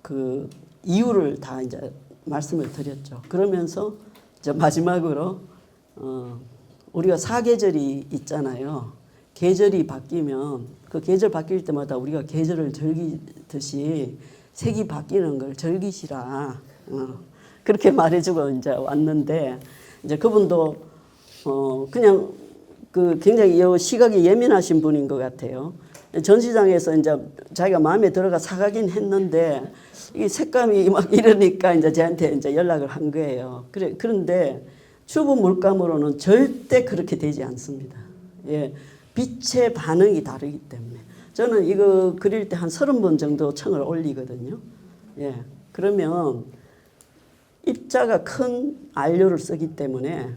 그 이유를 다 이제 말씀을 드렸죠. 그러면서 이제 마지막으로 우리가 사계절이 있잖아요. 계절이 바뀌면 그 계절 바뀔 때마다 우리가 계절을 즐기듯이 색이 바뀌는 걸 즐기시라. 그렇게 말해주고 이제 왔는데 이제 그분도 그냥 그 굉장히 시각이 예민하신 분인 것 같아요. 전시장에서 이제 자기가 마음에 들어가 사가긴 했는데 이 색감이 막 이러니까 이제 저한테 이제 연락을 한 거예요. 그런데 튜브 물감으로는 절대 그렇게 되지 않습니다. 예, 빛의 반응이 다르기 때문에 저는 이거 그릴 때 한 30번 정도 청을 올리거든요. 예, 그러면 입자가 큰 안료를 쓰기 때문에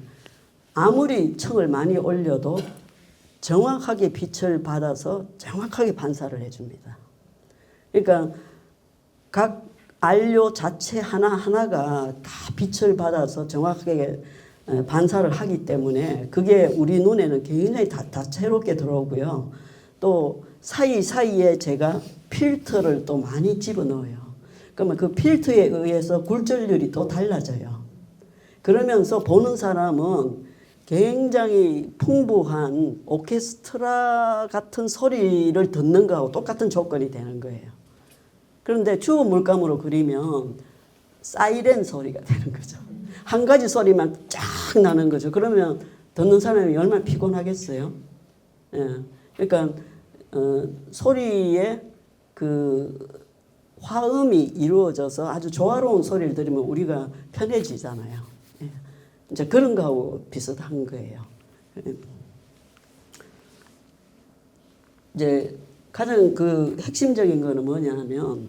아무리 청을 많이 올려도 정확하게 빛을 받아서 정확하게 반사를 해줍니다. 그러니까 각 안료 자체 하나하나가 다 빛을 받아서 정확하게 반사를 하기 때문에 그게 우리 눈에는 굉장히 다채롭게 들어오고요. 또 사이사이에 제가 필터를 또 많이 집어넣어요. 그러면 그 필터에 의해서 굴절률이 또 달라져요. 그러면서 보는 사람은 굉장히 풍부한 오케스트라 같은 소리를 듣는 거하고 똑같은 조건이 되는 거예요. 그런데 튜브 물감으로 그리면 사이렌 소리가 되는 거죠. 한 가지 소리만 쫙 나는 거죠. 그러면 듣는 사람이 얼마나 피곤하겠어요. 예. 그러니까 소리에 그 화음이 이루어져서 아주 조화로운 소리를 들으면 우리가 편해지잖아요. 예. 이제 그런 거하고 비슷한 거예요. 이제 가장 그 핵심적인 거는 뭐냐면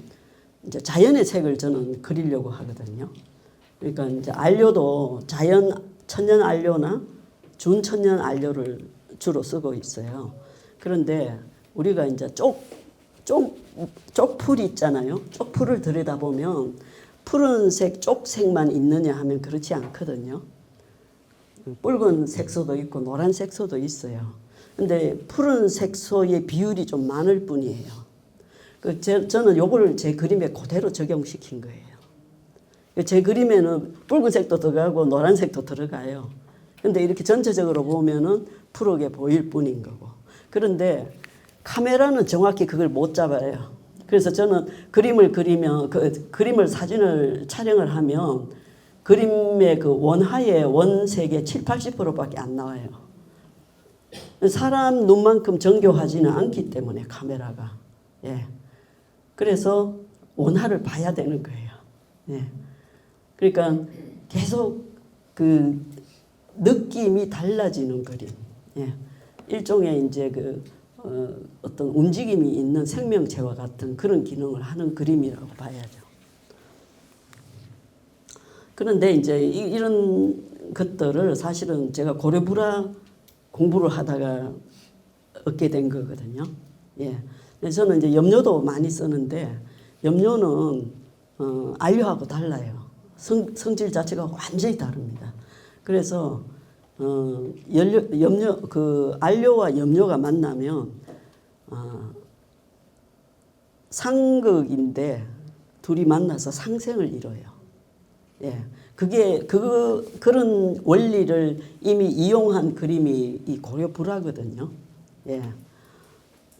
이제 자연의 색을 저는 그리려고 하거든요. 그러니까 이제 안료도 천연 안료나 준천연 안료를 주로 쓰고 있어요. 그런데 우리가 이제 쪽풀 있잖아요. 쪽풀을 들여다보면 푸른색, 쪽색만 있느냐 하면 그렇지 않거든요. 붉은 색소도 있고 노란 색소도 있어요. 근데 푸른 색소의 비율이 좀 많을 뿐이에요. 저는 요거를 제 그림에 그대로 적용시킨 거예요. 제 그림에는 붉은색도 들어가고 노란색도 들어가요. 근데 이렇게 전체적으로 보면은 푸르게 보일 뿐인 거고. 그런데 카메라는 정확히 그걸 못 잡아요. 그래서 저는 그림을 그리면 그림을 사진을 촬영을 하면 그림의 그 원하의 원색의 70~80%밖에 안 나와요. 사람 눈만큼 정교하지는 않기 때문에 카메라가. 예. 그래서 원하를 봐야 되는 거예요. 예. 그러니까 계속 그 느낌이 달라지는 그림. 예. 일종의 이제 어떤 움직임이 있는 생명체와 같은 그런 기능을 하는 그림이라고 봐야죠. 그런데 이제 이런 것들을 사실은 제가 고려불화 공부를 하다가 얻게 된 거거든요. 예. 저는 이제 염료도 많이 쓰는데 염료는 안료하고 달라요. 성질 자체가 완전히 다릅니다. 그래서 안료와 염료가 만나면 상극인데 둘이 만나서 상생을 이뤄요. 예, 그런 원리를 이미 이용한 그림이 이 고려불화거든요. 예,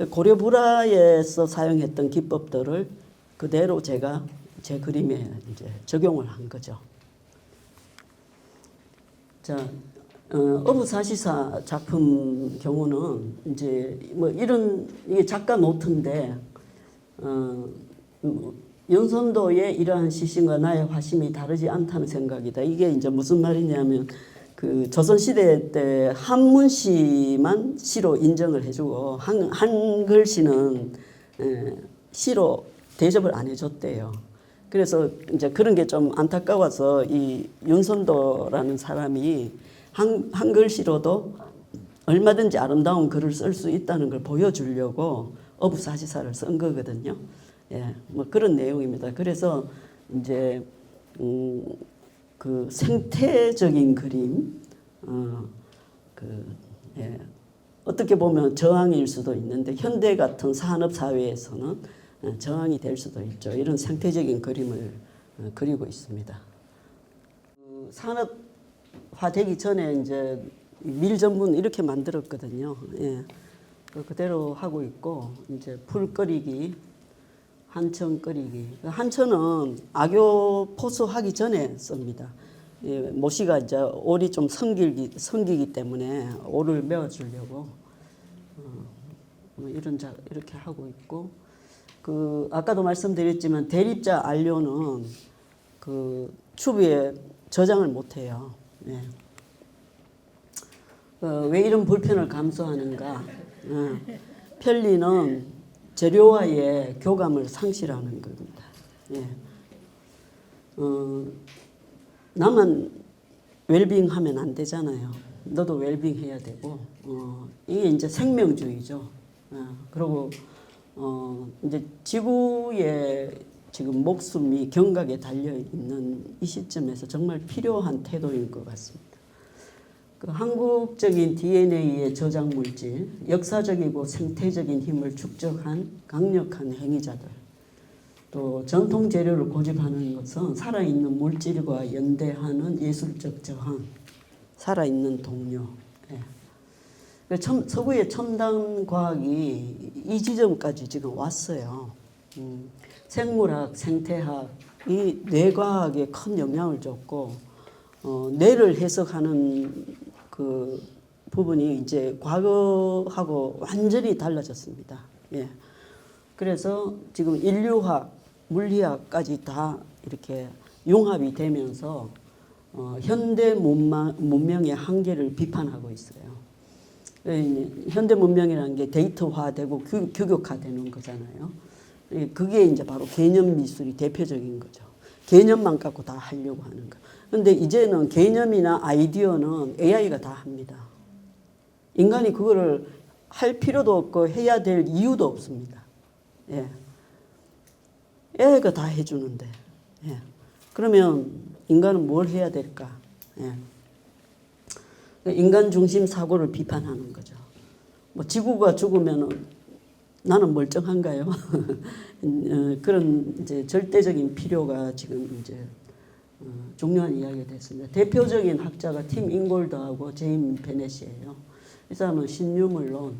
고려불화에서 사용했던 기법들을 그대로 제가 제 그림에 이제 적용을 한 거죠. 자, 어부사시사 작품 경우는 이제 뭐 이게 작가 노트인데 윤선도의 이러한 시신과 나의 화심이 다르지 않다는 생각이다. 이게 이제 무슨 말이냐면 그 조선시대 때 한문시만 시로 인정을 해주고 한글시는 시로 대접을 안 해줬대요. 그래서 이제 그런 게 좀 안타까워서 이 윤선도라는 사람이 한글시로도 얼마든지 아름다운 글을 쓸 수 있다는 걸 보여주려고 어부사시사를 쓴 거거든요. 예, 뭐 그런 내용입니다. 그래서 이제 그 생태적인 그림, 예, 어떻게 보면 저항일 수도 있는데 현대 같은 산업 사회에서는 저항이 될 수도 있죠. 이런 생태적인 그림을 그리고 있습니다. 산업화되기 전에 이제 밀전분 이렇게 만들었거든요. 예, 그대로 하고 있고 이제 풀 끓이기, 한천 끓이기. 한천은 악교 포수하기 전에 씁니다. 예, 모시가 이제 올이 좀 성기기 때문에 올을 메워주려고 뭐 이렇게 하고 있고, 그 아까도 말씀드렸지만 대립자 안료는 그 추비에 저장을 못해요. 예. 왜 이런 불편을 감수하는가? 편리는 재료와의 교감을 상실하는 겁니다. 예. 나만 웰빙하면 안 되잖아요. 너도 웰빙해야 되고, 이게 이제 생명주의죠. 그리고 이제 지구의 지금 목숨이 경각에 달려 있는 이 시점에서 정말 필요한 태도인 것 같습니다. 그 한국적인 DNA의 저장 물질, 역사적이고 생태적인 힘을 축적한 강력한 행위자들, 또 전통 재료를 고집하는 것은 살아있는 물질과 연대하는 예술적 저항, 살아있는 동료. 예. 서구의 첨단 과학이 이 지점까지 지금 왔어요. 생물학, 생태학, 이 뇌과학에 큰 영향을 줬고, 뇌를 해석하는 그 부분이 이제 과거하고 완전히 달라졌습니다. 예. 그래서 지금 인류학, 물리학까지 다 이렇게 융합이 되면서 현대 문명의 한계를 비판하고 있어요. 현대 문명이라는 게 데이터화되고 규격화되는 거잖아요. 그게 이제 바로 개념 미술이 대표적인 거죠. 개념만 갖고 다 하려고 하는 거. 근데 이제는 개념이나 아이디어는 AI가 다 합니다. 인간이 그거를 할 필요도 없고 해야 될 이유도 없습니다. 예. AI가 다 해주는데. 예. 그러면 인간은 뭘 해야 될까? 예. 인간 중심 사고를 비판하는 거죠. 뭐 지구가 죽으면은 나는 멀쩡한가요? 그런 이제 절대적인 필요가 지금 이제 중요한 이야기가 됐습니다. 대표적인 학자가 팀 잉골드하고 제임 베넷이에요. 이 사람은 신유물론,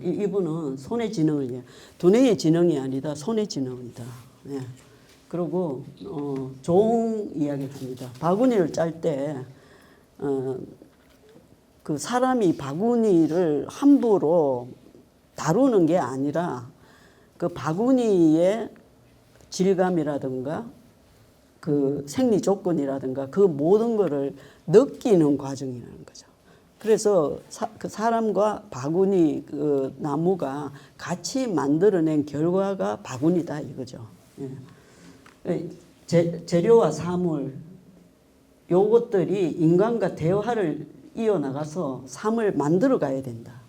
이분은 손의 지능을, 두뇌의 지능이 아니다, 손의 지능이다. 예. 그리고 좋은 이야기를 합니다. 바구니를 짤 때 그 사람이 바구니를 함부로 다루는 게 아니라 그 바구니의 질감이라든가 그 생리 조건이라든가 그 모든 것을 느끼는 과정이라는 거죠. 그래서 그 사람과 바구니 그 나무가 같이 만들어낸 결과가 바구니다 이거죠. 예. 재료와 사물 요것들이 인간과 대화를 이어나가서 삶을 만들어 가야 된다.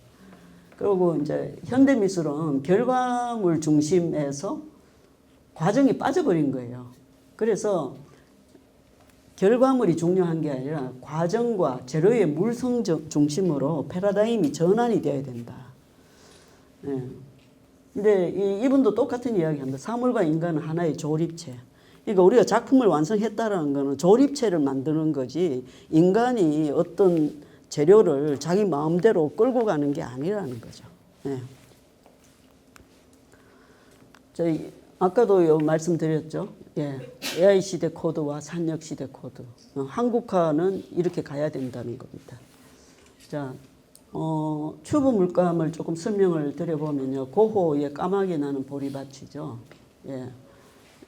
그리고 이제 현대미술은 결과물 중심에서 과정이 빠져버린 거예요. 그래서 결과물이 중요한 게 아니라 과정과 재료의 물성 중심으로 패러다임이 전환이 되어야 된다. 예. 근데 이분도 똑같은 이야기합니다. 사물과 인간은 하나의 조립체. 그러니까 우리가 작품을 완성했다는 것은 조립체를 만드는 거지 인간이 어떤 재료를 자기 마음대로 끌고 가는 게 아니라는 거죠. 예. 저희 아까도 말씀드렸죠. 예. AI 시대 코드와 산역 시대 코드. 한국화는 이렇게 가야 된다는 겁니다. 자, 튜브 물감을 조금 설명을 드려보면요. 고호의 까마귀 나는 보리밭이죠. 예.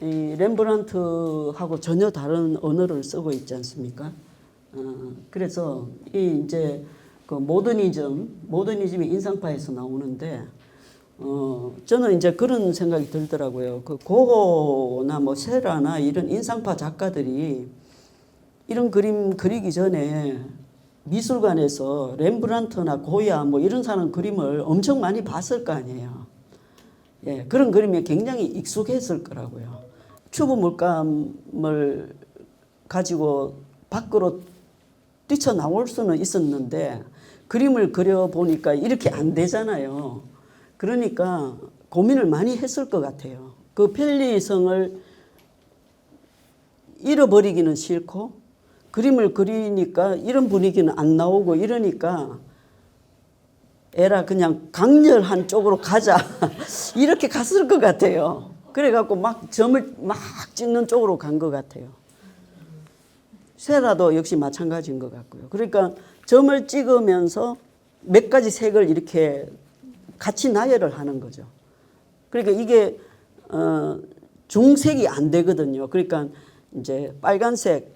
이 렘브란트하고 전혀 다른 언어를 쓰고 있지 않습니까? 그래서 이 이제 그 모더니즘이 인상파에서 나오는데 저는 이제 그런 생각이 들더라고요. 그 고고나 뭐 세라나 이런 인상파 작가들이 이런 그림 그리기 전에 미술관에서 렘브란트나 고야 뭐 이런 사람 그림을 엄청 많이 봤을 거 아니에요. 예, 그런 그림에 굉장히 익숙했을 거라고요. 튜브 물감을 가지고 밖으로 뛰쳐나올 수는 있었는데 그림을 그려보니까 이렇게 안 되잖아요. 그러니까 고민을 많이 했을 것 같아요. 그 편리성을 잃어버리기는 싫고 그림을 그리니까 이런 분위기는 안 나오고 이러니까 에라 그냥 강렬한 쪽으로 가자 이렇게 갔을 것 같아요. 그래갖고 막 점을 막 찍는 쪽으로 간 것 같아요. 세라도 역시 마찬가지인 것 같고요. 그러니까 점을 찍으면서 몇 가지 색을 이렇게 같이 나열을 하는 거죠. 그러니까 이게 중색이 안 되거든요. 그러니까 이제 빨간색,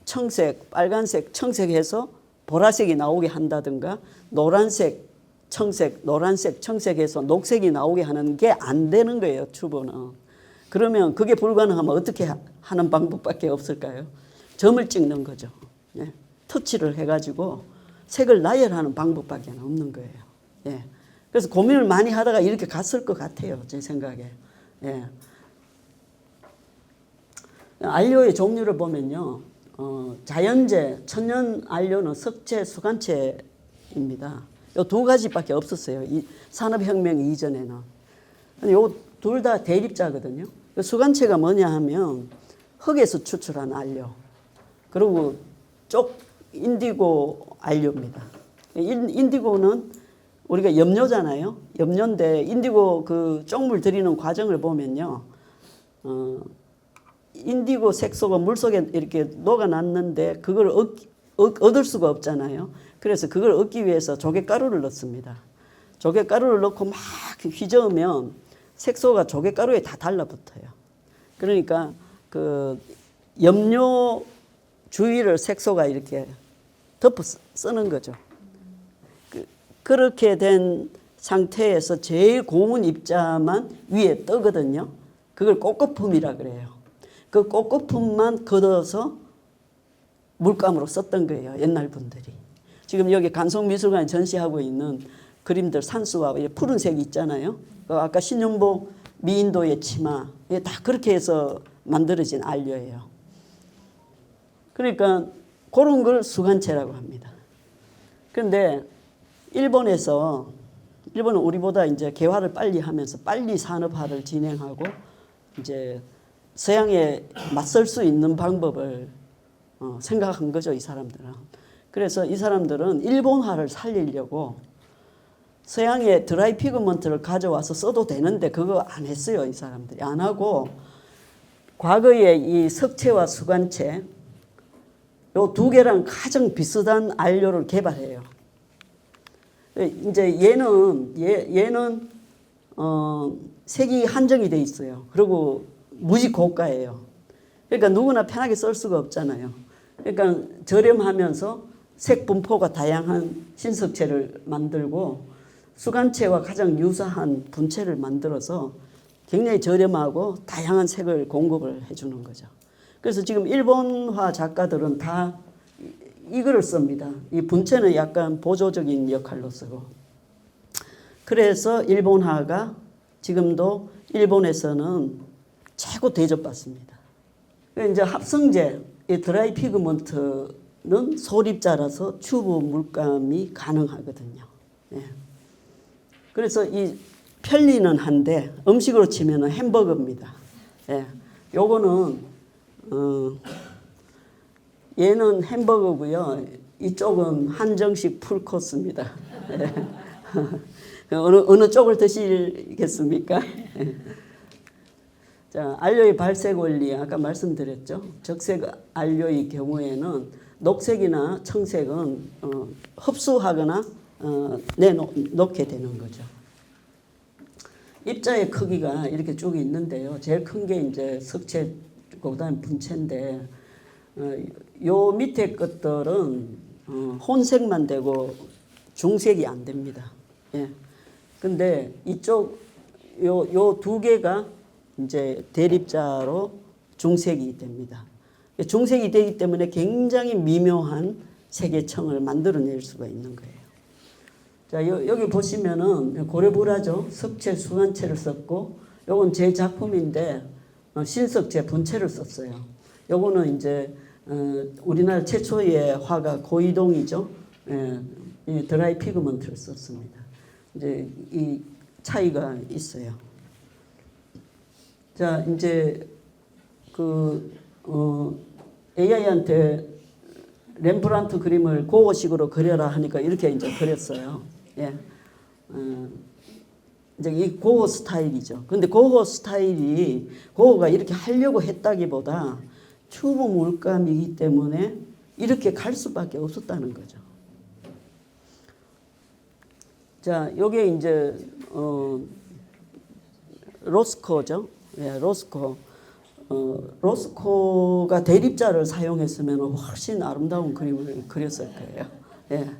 청색, 빨간색, 청색 해서 보라색이 나오게 한다든가 노란색, 청색, 노란색, 청색 해서 녹색이 나오게 하는 게 안 되는 거예요. 튜브는. 그러면 그게 불가능하면 어떻게 하는 방법밖에 없을까요? 점을 찍는 거죠. 예. 터치를 해가지고 색을 나열하는 방법밖에 없는 거예요. 예. 그래서 고민을 많이 하다가 이렇게 갔을 것 같아요. 제 생각에. 예. 안료의 종류를 보면요. 자연재, 천연 안료는 석재, 수간체입니다. 이 두 가지밖에 없었어요. 이 산업혁명 이전에는. 요 둘 다 대립자거든요. 수간체가 뭐냐 하면 흙에서 추출한 안료. 그리고 쪽 인디고 안료입니다. 인디고는 우리가 염료잖아요. 염료인데 인디고 그 쪽물 들이는 과정을 보면요. 인디고 색소가 물속에 이렇게 녹아났는데 그걸 얻을 수가 없잖아요. 그래서 그걸 얻기 위해서 조개가루를 넣습니다. 조개가루를 넣고 막 휘저으면 색소가 조개가루에 다 달라붙어요. 그러니까 그 염료 주위를 색소가 이렇게 덮어 쓰는 거죠. 그렇게 된 상태에서 제일 고운 입자만 위에 뜨거든요. 그걸 꽃거품이라 그래요. 그 꽃거품만 걷어서 물감으로 썼던 거예요. 옛날 분들이. 지금 여기 간송미술관에 전시하고 있는 그림들 산수와 푸른색이 있잖아요. 아까 신윤복 미인도의 치마. 다 그렇게 해서 만들어진 안료예요. 그러니까 그런 걸 수간체라고 합니다. 그런데 일본은 우리보다 이제 개화를 빨리 하면서 빨리 산업화를 진행하고 이제 서양에 맞설 수 있는 방법을 생각한 거죠, 이 사람들은. 그래서 이 사람들은 일본화를 살리려고 서양의 드라이 피그먼트를 가져와서 써도 되는데 그거 안 했어요, 이 사람들이. 안 하고 과거에 이 석체와 수간체 요 두 개랑 가장 비슷한 안료를 개발해요. 이제 얘는 색이 한정이 돼 있어요. 그리고 무지 고가예요. 그러니까 누구나 편하게 쓸 수가 없잖아요. 그러니까 저렴하면서 색 분포가 다양한 신석체를 만들고 수간체와 가장 유사한 분체를 만들어서 굉장히 저렴하고 다양한 색을 공급을 해주는 거죠. 그래서 지금 일본화 작가들은 다 이거를 씁니다. 이 분체는 약간 보조적인 역할로 쓰고. 그래서 일본화가 지금도 일본에서는 최고 대접받습니다. 이제 합성제, 이 드라이 피그먼트는 소립자라서 튜브 물감이 가능하거든요. 예. 그래서 이 편리는 한데 음식으로 치면 햄버거입니다. 예. 요거는 얘는 햄버거고요. 이쪽은 한정식 풀코스입니다. 예. 어느 쪽을 드시겠습니까? 자, 안료의 발색 원리 아까 말씀드렸죠. 적색 안료의 경우에는 녹색이나 청색은 흡수하거나 내놓게 되는 거죠. 입자의 크기가 이렇게 쭉 있는데요. 제일 큰 게 이제 석체, 그다음에 분체인데 요 밑에 것들은 혼색만 되고 중색이 안 됩니다. 예. 근데 이쪽 요 두 개가 이제 대립자로 중색이 됩니다. 중색이 되기 때문에 굉장히 미묘한 색의 청을 만들어낼 수가 있는 거예요. 자, 여기 보시면은 고래보라죠. 석체 수간체를 썼고, 요건 제 작품인데 신석체 분체를 썼어요. 요거는 이제 우리나라 최초의 화가 고이동이죠. 예, 이 드라이 피그먼트를 썼습니다. 이제 이 차이가 있어요. 자, 이제 AI한테 렘브란트 그림을 고고식으로 그려라 하니까 이렇게 이제 그렸어요. 예. 이제 이 고고 스타일이죠. 근데 고고 스타일이 고고가 이렇게 하려고 했다기보다 튜브 물감이기 때문에 이렇게 갈 수밖에 없었다는 거죠. 자, 요게 이제 로스코죠. 예, 로스코. 로스코가 대립자를 사용했으면 훨씬 아름다운 그림을 그렸을 거예요. 예.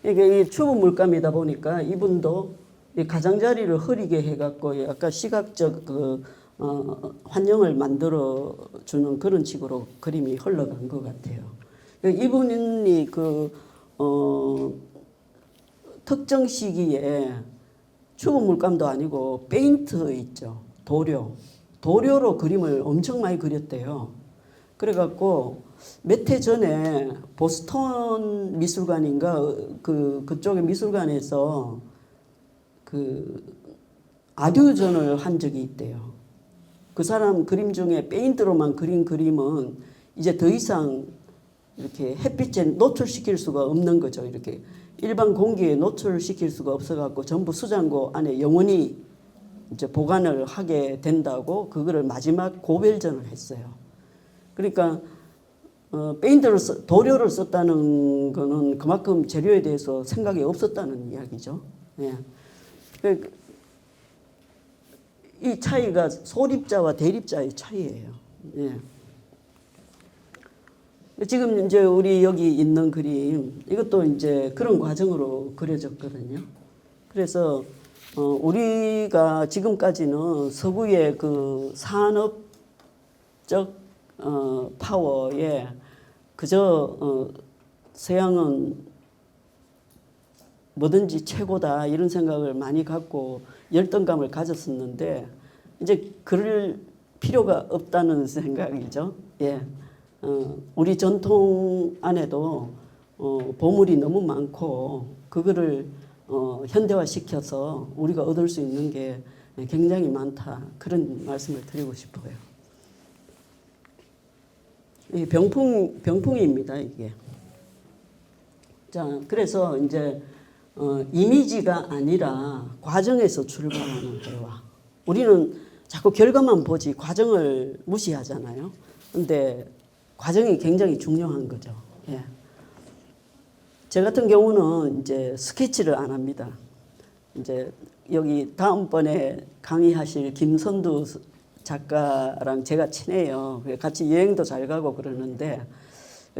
이게 이 튜브 물감이다 보니까 이분도 이 가장자리를 흐리게 해갖고 약간 시각적 환경을 만들어 주는 그런 식으로 그림이 흘러간 것 같아요. 이분이 특정 시기에 튜브 물감도 아니고 페인트 있죠. 도료로 그림을 엄청 많이 그렸대요. 그래갖고 몇 해 전에 보스턴 미술관인가 그쪽의 미술관에서 아듀전을 한 적이 있대요. 그 사람 그림 중에 페인트로만 그린 그림은 이제 더 이상 이렇게 햇빛에 노출시킬 수가 없는 거죠. 이렇게 일반 공기에 노출시킬 수가 없어갖고 전부 수장고 안에 영원히 이제 보관을 하게 된다고 그거를 마지막 고별전을 했어요. 그러니까 도료를 썼다는 거는 그만큼 재료에 대해서 생각이 없었다는 이야기죠. 예. 이 차이가 소립자와 대립자의 차이예요. 예. 지금 이제 우리 여기 있는 그림 이것도 이제 그런 과정으로 그려졌거든요. 그래서 우리가 지금까지는 서구의 그 산업적 파워에 그저 서양은 뭐든지 최고다 이런 생각을 많이 갖고 열등감을 가졌었는데 이제 그럴 필요가 없다는 생각이죠. 예. 우리 전통 안에도 보물이 너무 많고 그거를 현대화시켜서 우리가 얻을 수 있는 게 굉장히 많다. 그런 말씀을 드리고 싶어요. 이 병풍입니다, 이게. 자, 그래서 이제 이미지가 아니라 과정에서 출발하는 회화. 우리는 자꾸 결과만 보지 과정을 무시하잖아요. 근데 과정이 굉장히 중요한 거죠. 예. 저 같은 경우는 이제 스케치를 안 합니다. 이제 여기 다음번에 강의하실 김선두 작가랑 제가 친해요. 같이 여행도 잘 가고 그러는데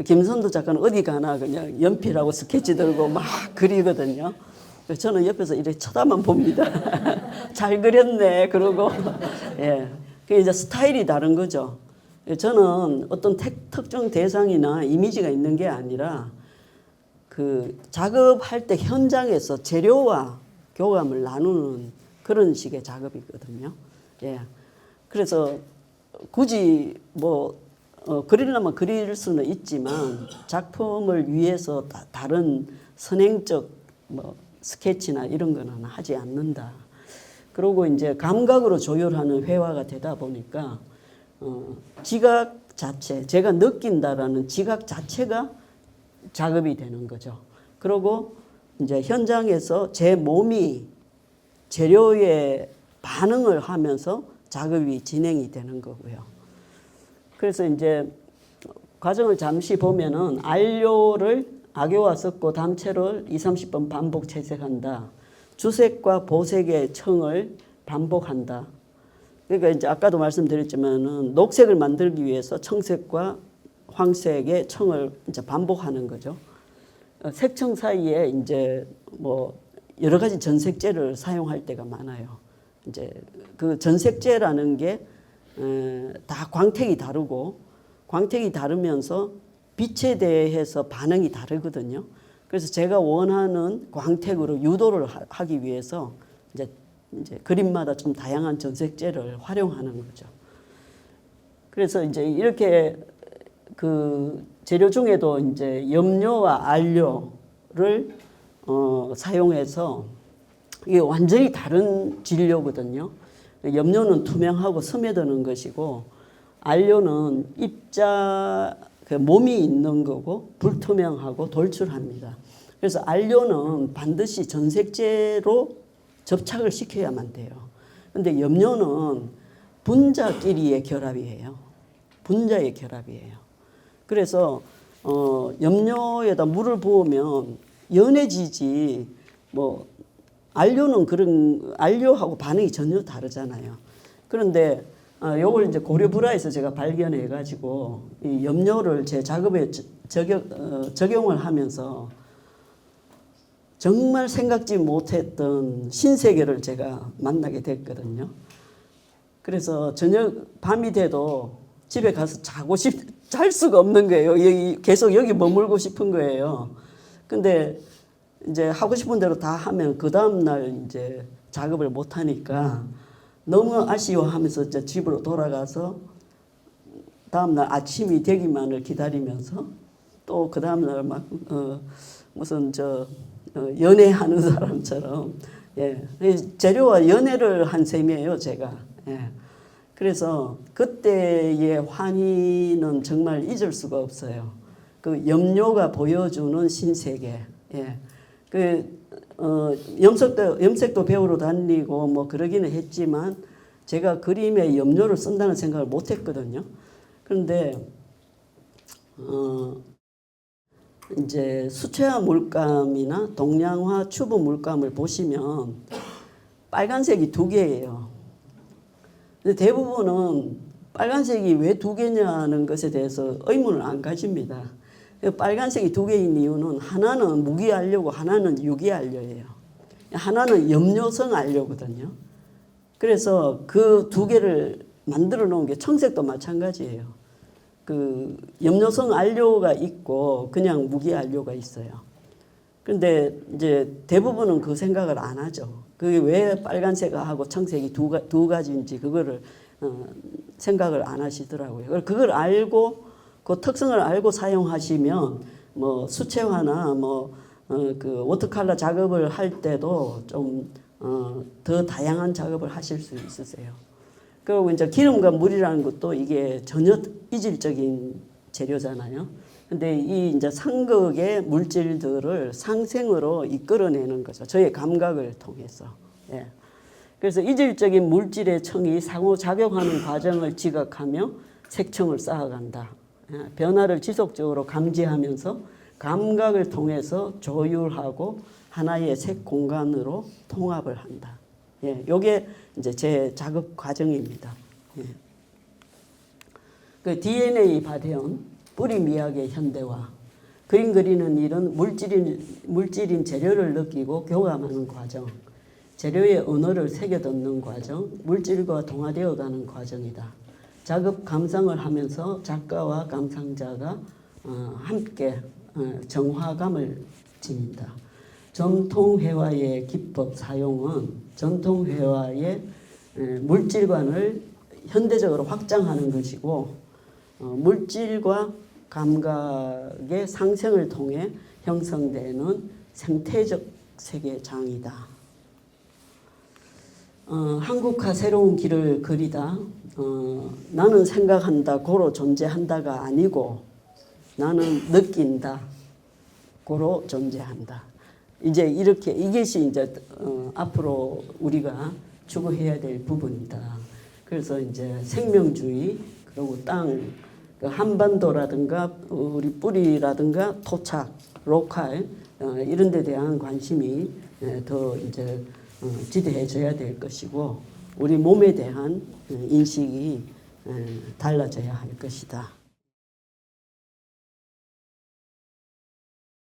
김선두 작가는 어디 가나 그냥 연필하고 스케치 들고 막 그리거든요. 저는 옆에서 이렇게 쳐다만 봅니다. 잘 그렸네 그러고 예, 그 이제 스타일이 다른 거죠. 저는 어떤 특정 대상이나 이미지가 있는 게 아니라 그 작업할 때 현장에서 재료와 교감을 나누는 그런 식의 작업이거든요. 예. 그래서 굳이 뭐 그리려면 그릴 수는 있지만 작품을 위해서 다른 선행적 뭐 스케치나 이런 거는 하지 않는다. 그리고 이제 감각으로 조율하는 회화가 되다 보니까 지각 자체, 제가 느낀다라는 지각 자체가 작업이 되는 거죠. 그리고 이제 현장에서 제 몸이 재료에 반응을 하면서 작업이 진행이 되는 거고요. 그래서 이제 과정을 잠시 보면은 안료를 악효와 섞고 담채를 20-30번 반복 채색한다. 주색과 보색의 청을 반복한다. 그러니까 이제 아까도 말씀드렸지만은 녹색을 만들기 위해서 청색과 황색의 청을 이제 반복하는 거죠. 색청 사이에 이제 뭐 여러 가지 전색제를 사용할 때가 많아요. 이제 그 전색제라는 게 다 광택이 다르고 광택이 다르면서 빛에 대해서 반응이 다르거든요. 그래서 제가 원하는 광택으로 유도를 하기 위해서 이제 그림마다 좀 다양한 전색제를 활용하는 거죠. 그래서 이제 이렇게 그 재료 중에도 이제 염료와 안료를 사용해서 이게 완전히 다른 진료거든요. 염료는 투명하고 스며드는 것이고 안료는 입자 그 몸이 있는 거고 불투명하고 돌출합니다. 그래서 안료는 반드시 전색제로 접착을 시켜야만 돼요. 근데 염료는 분자끼리의 결합이에요. 분자의 결합이에요. 그래서 염료에다 물을 부으면 연해지지 뭐 안료는 그런 안료하고 반응이 전혀 다르잖아요. 그런데 요걸 이제 고려불화에서 제가 발견해 가지고 이 염료를 제 작업에 적용을 하면서 정말 생각지 못했던 신세계를 제가 만나게 됐거든요. 그래서 저녁 밤이 돼도 집에 가서 잘 수가 없는 거예요. 계속 여기 머물고 싶은 거예요. 근데 이제 하고 싶은 대로 다 하면 그 다음 날 이제 작업을 못 하니까 너무 아쉬워하면서 이제 집으로 돌아가서 다음 날 아침이 되기만을 기다리면서 또 그 다음 날 막 무슨 연애하는 사람처럼 재료와 연애를 한 셈이에요, 제가. 그래서 그때의 환희는 정말 잊을 수가 없어요. 그 염료가 보여주는 신세계. 염색도 배우러 다니고 뭐 그러기는 했지만 제가 그림에 염료를 쓴다는 생각을 못 했거든요. 그런데 이제 수채화 물감이나 동양화 튜브 물감을 보시면 빨간색이 2개예요. 근데 대부분은 빨간색이 왜 2개냐는 것에 대해서 의문을 안 가집니다. 빨간색이 2개인 이유는 하나는 무기안료고 하나는 유기안료예요. 하나는 염료성 안료거든요. 그래서 그 2개를 만들어 놓은 게 청색도 마찬가지예요. 그 염료성 안료가 있고 그냥 무기안료가 있어요. 그런데 이제 대부분은 그 생각을 안 하죠. 그게 왜 빨간색하고 청색이 두 가지인지 그거를 생각을 안 하시더라고요. 그걸 알고 그 특성을 알고 사용하시면 뭐 수채화나 그 워터컬러 작업을 할 때도 좀 더 다양한 작업을 하실 수 있으세요. 그리고 이제 기름과 물이라는 것도 이게 전혀 이질적인 재료잖아요. 근데 이 이제 상극의 물질들을 상생으로 이끌어내는 거죠. 저의 감각을 통해서. 그래서 이질적인 물질의 청이 상호작용하는 과정을 지각하며 색청을 쌓아간다. 변화를 지속적으로 감지하면서 감각을 통해서 조율하고 하나의 색 공간으로 통합을 한다. 요게 이제 제 작업 과정입니다. 그 DNA 발현, 뿌리 미학의 현대화, 그림 그리는 일은 물질인 재료를 느끼고 교감하는 과정, 재료의 언어를 새겨듣는 과정, 물질과 동화되어 가는 과정이다. 작업 감상을 하면서 작가와 감상자가 함께 정화감을 지닌다. 전통회화의 기법 사용은 전통회화의 물질관을 현대적으로 확장하는 것이고 물질과 감각의 상생을 통해 형성되는 생태적 세계장이다. 한국화 새로운 길을 그리다. 나는 생각한다 고로 존재한다가 아니고 나는 느낀다 고로 존재한다. 이제 이렇게 이것이 이제 앞으로 우리가 추구해야 될 부분이다. 그래서 이제 생명주의 그리고 땅, 그 한반도라든가 우리 뿌리라든가 토착, 로컬 이런 데 대한 관심이 더 이제 지대해져야 될 것이고 우리 몸에 대한 인식이 달라져야 할 것이다.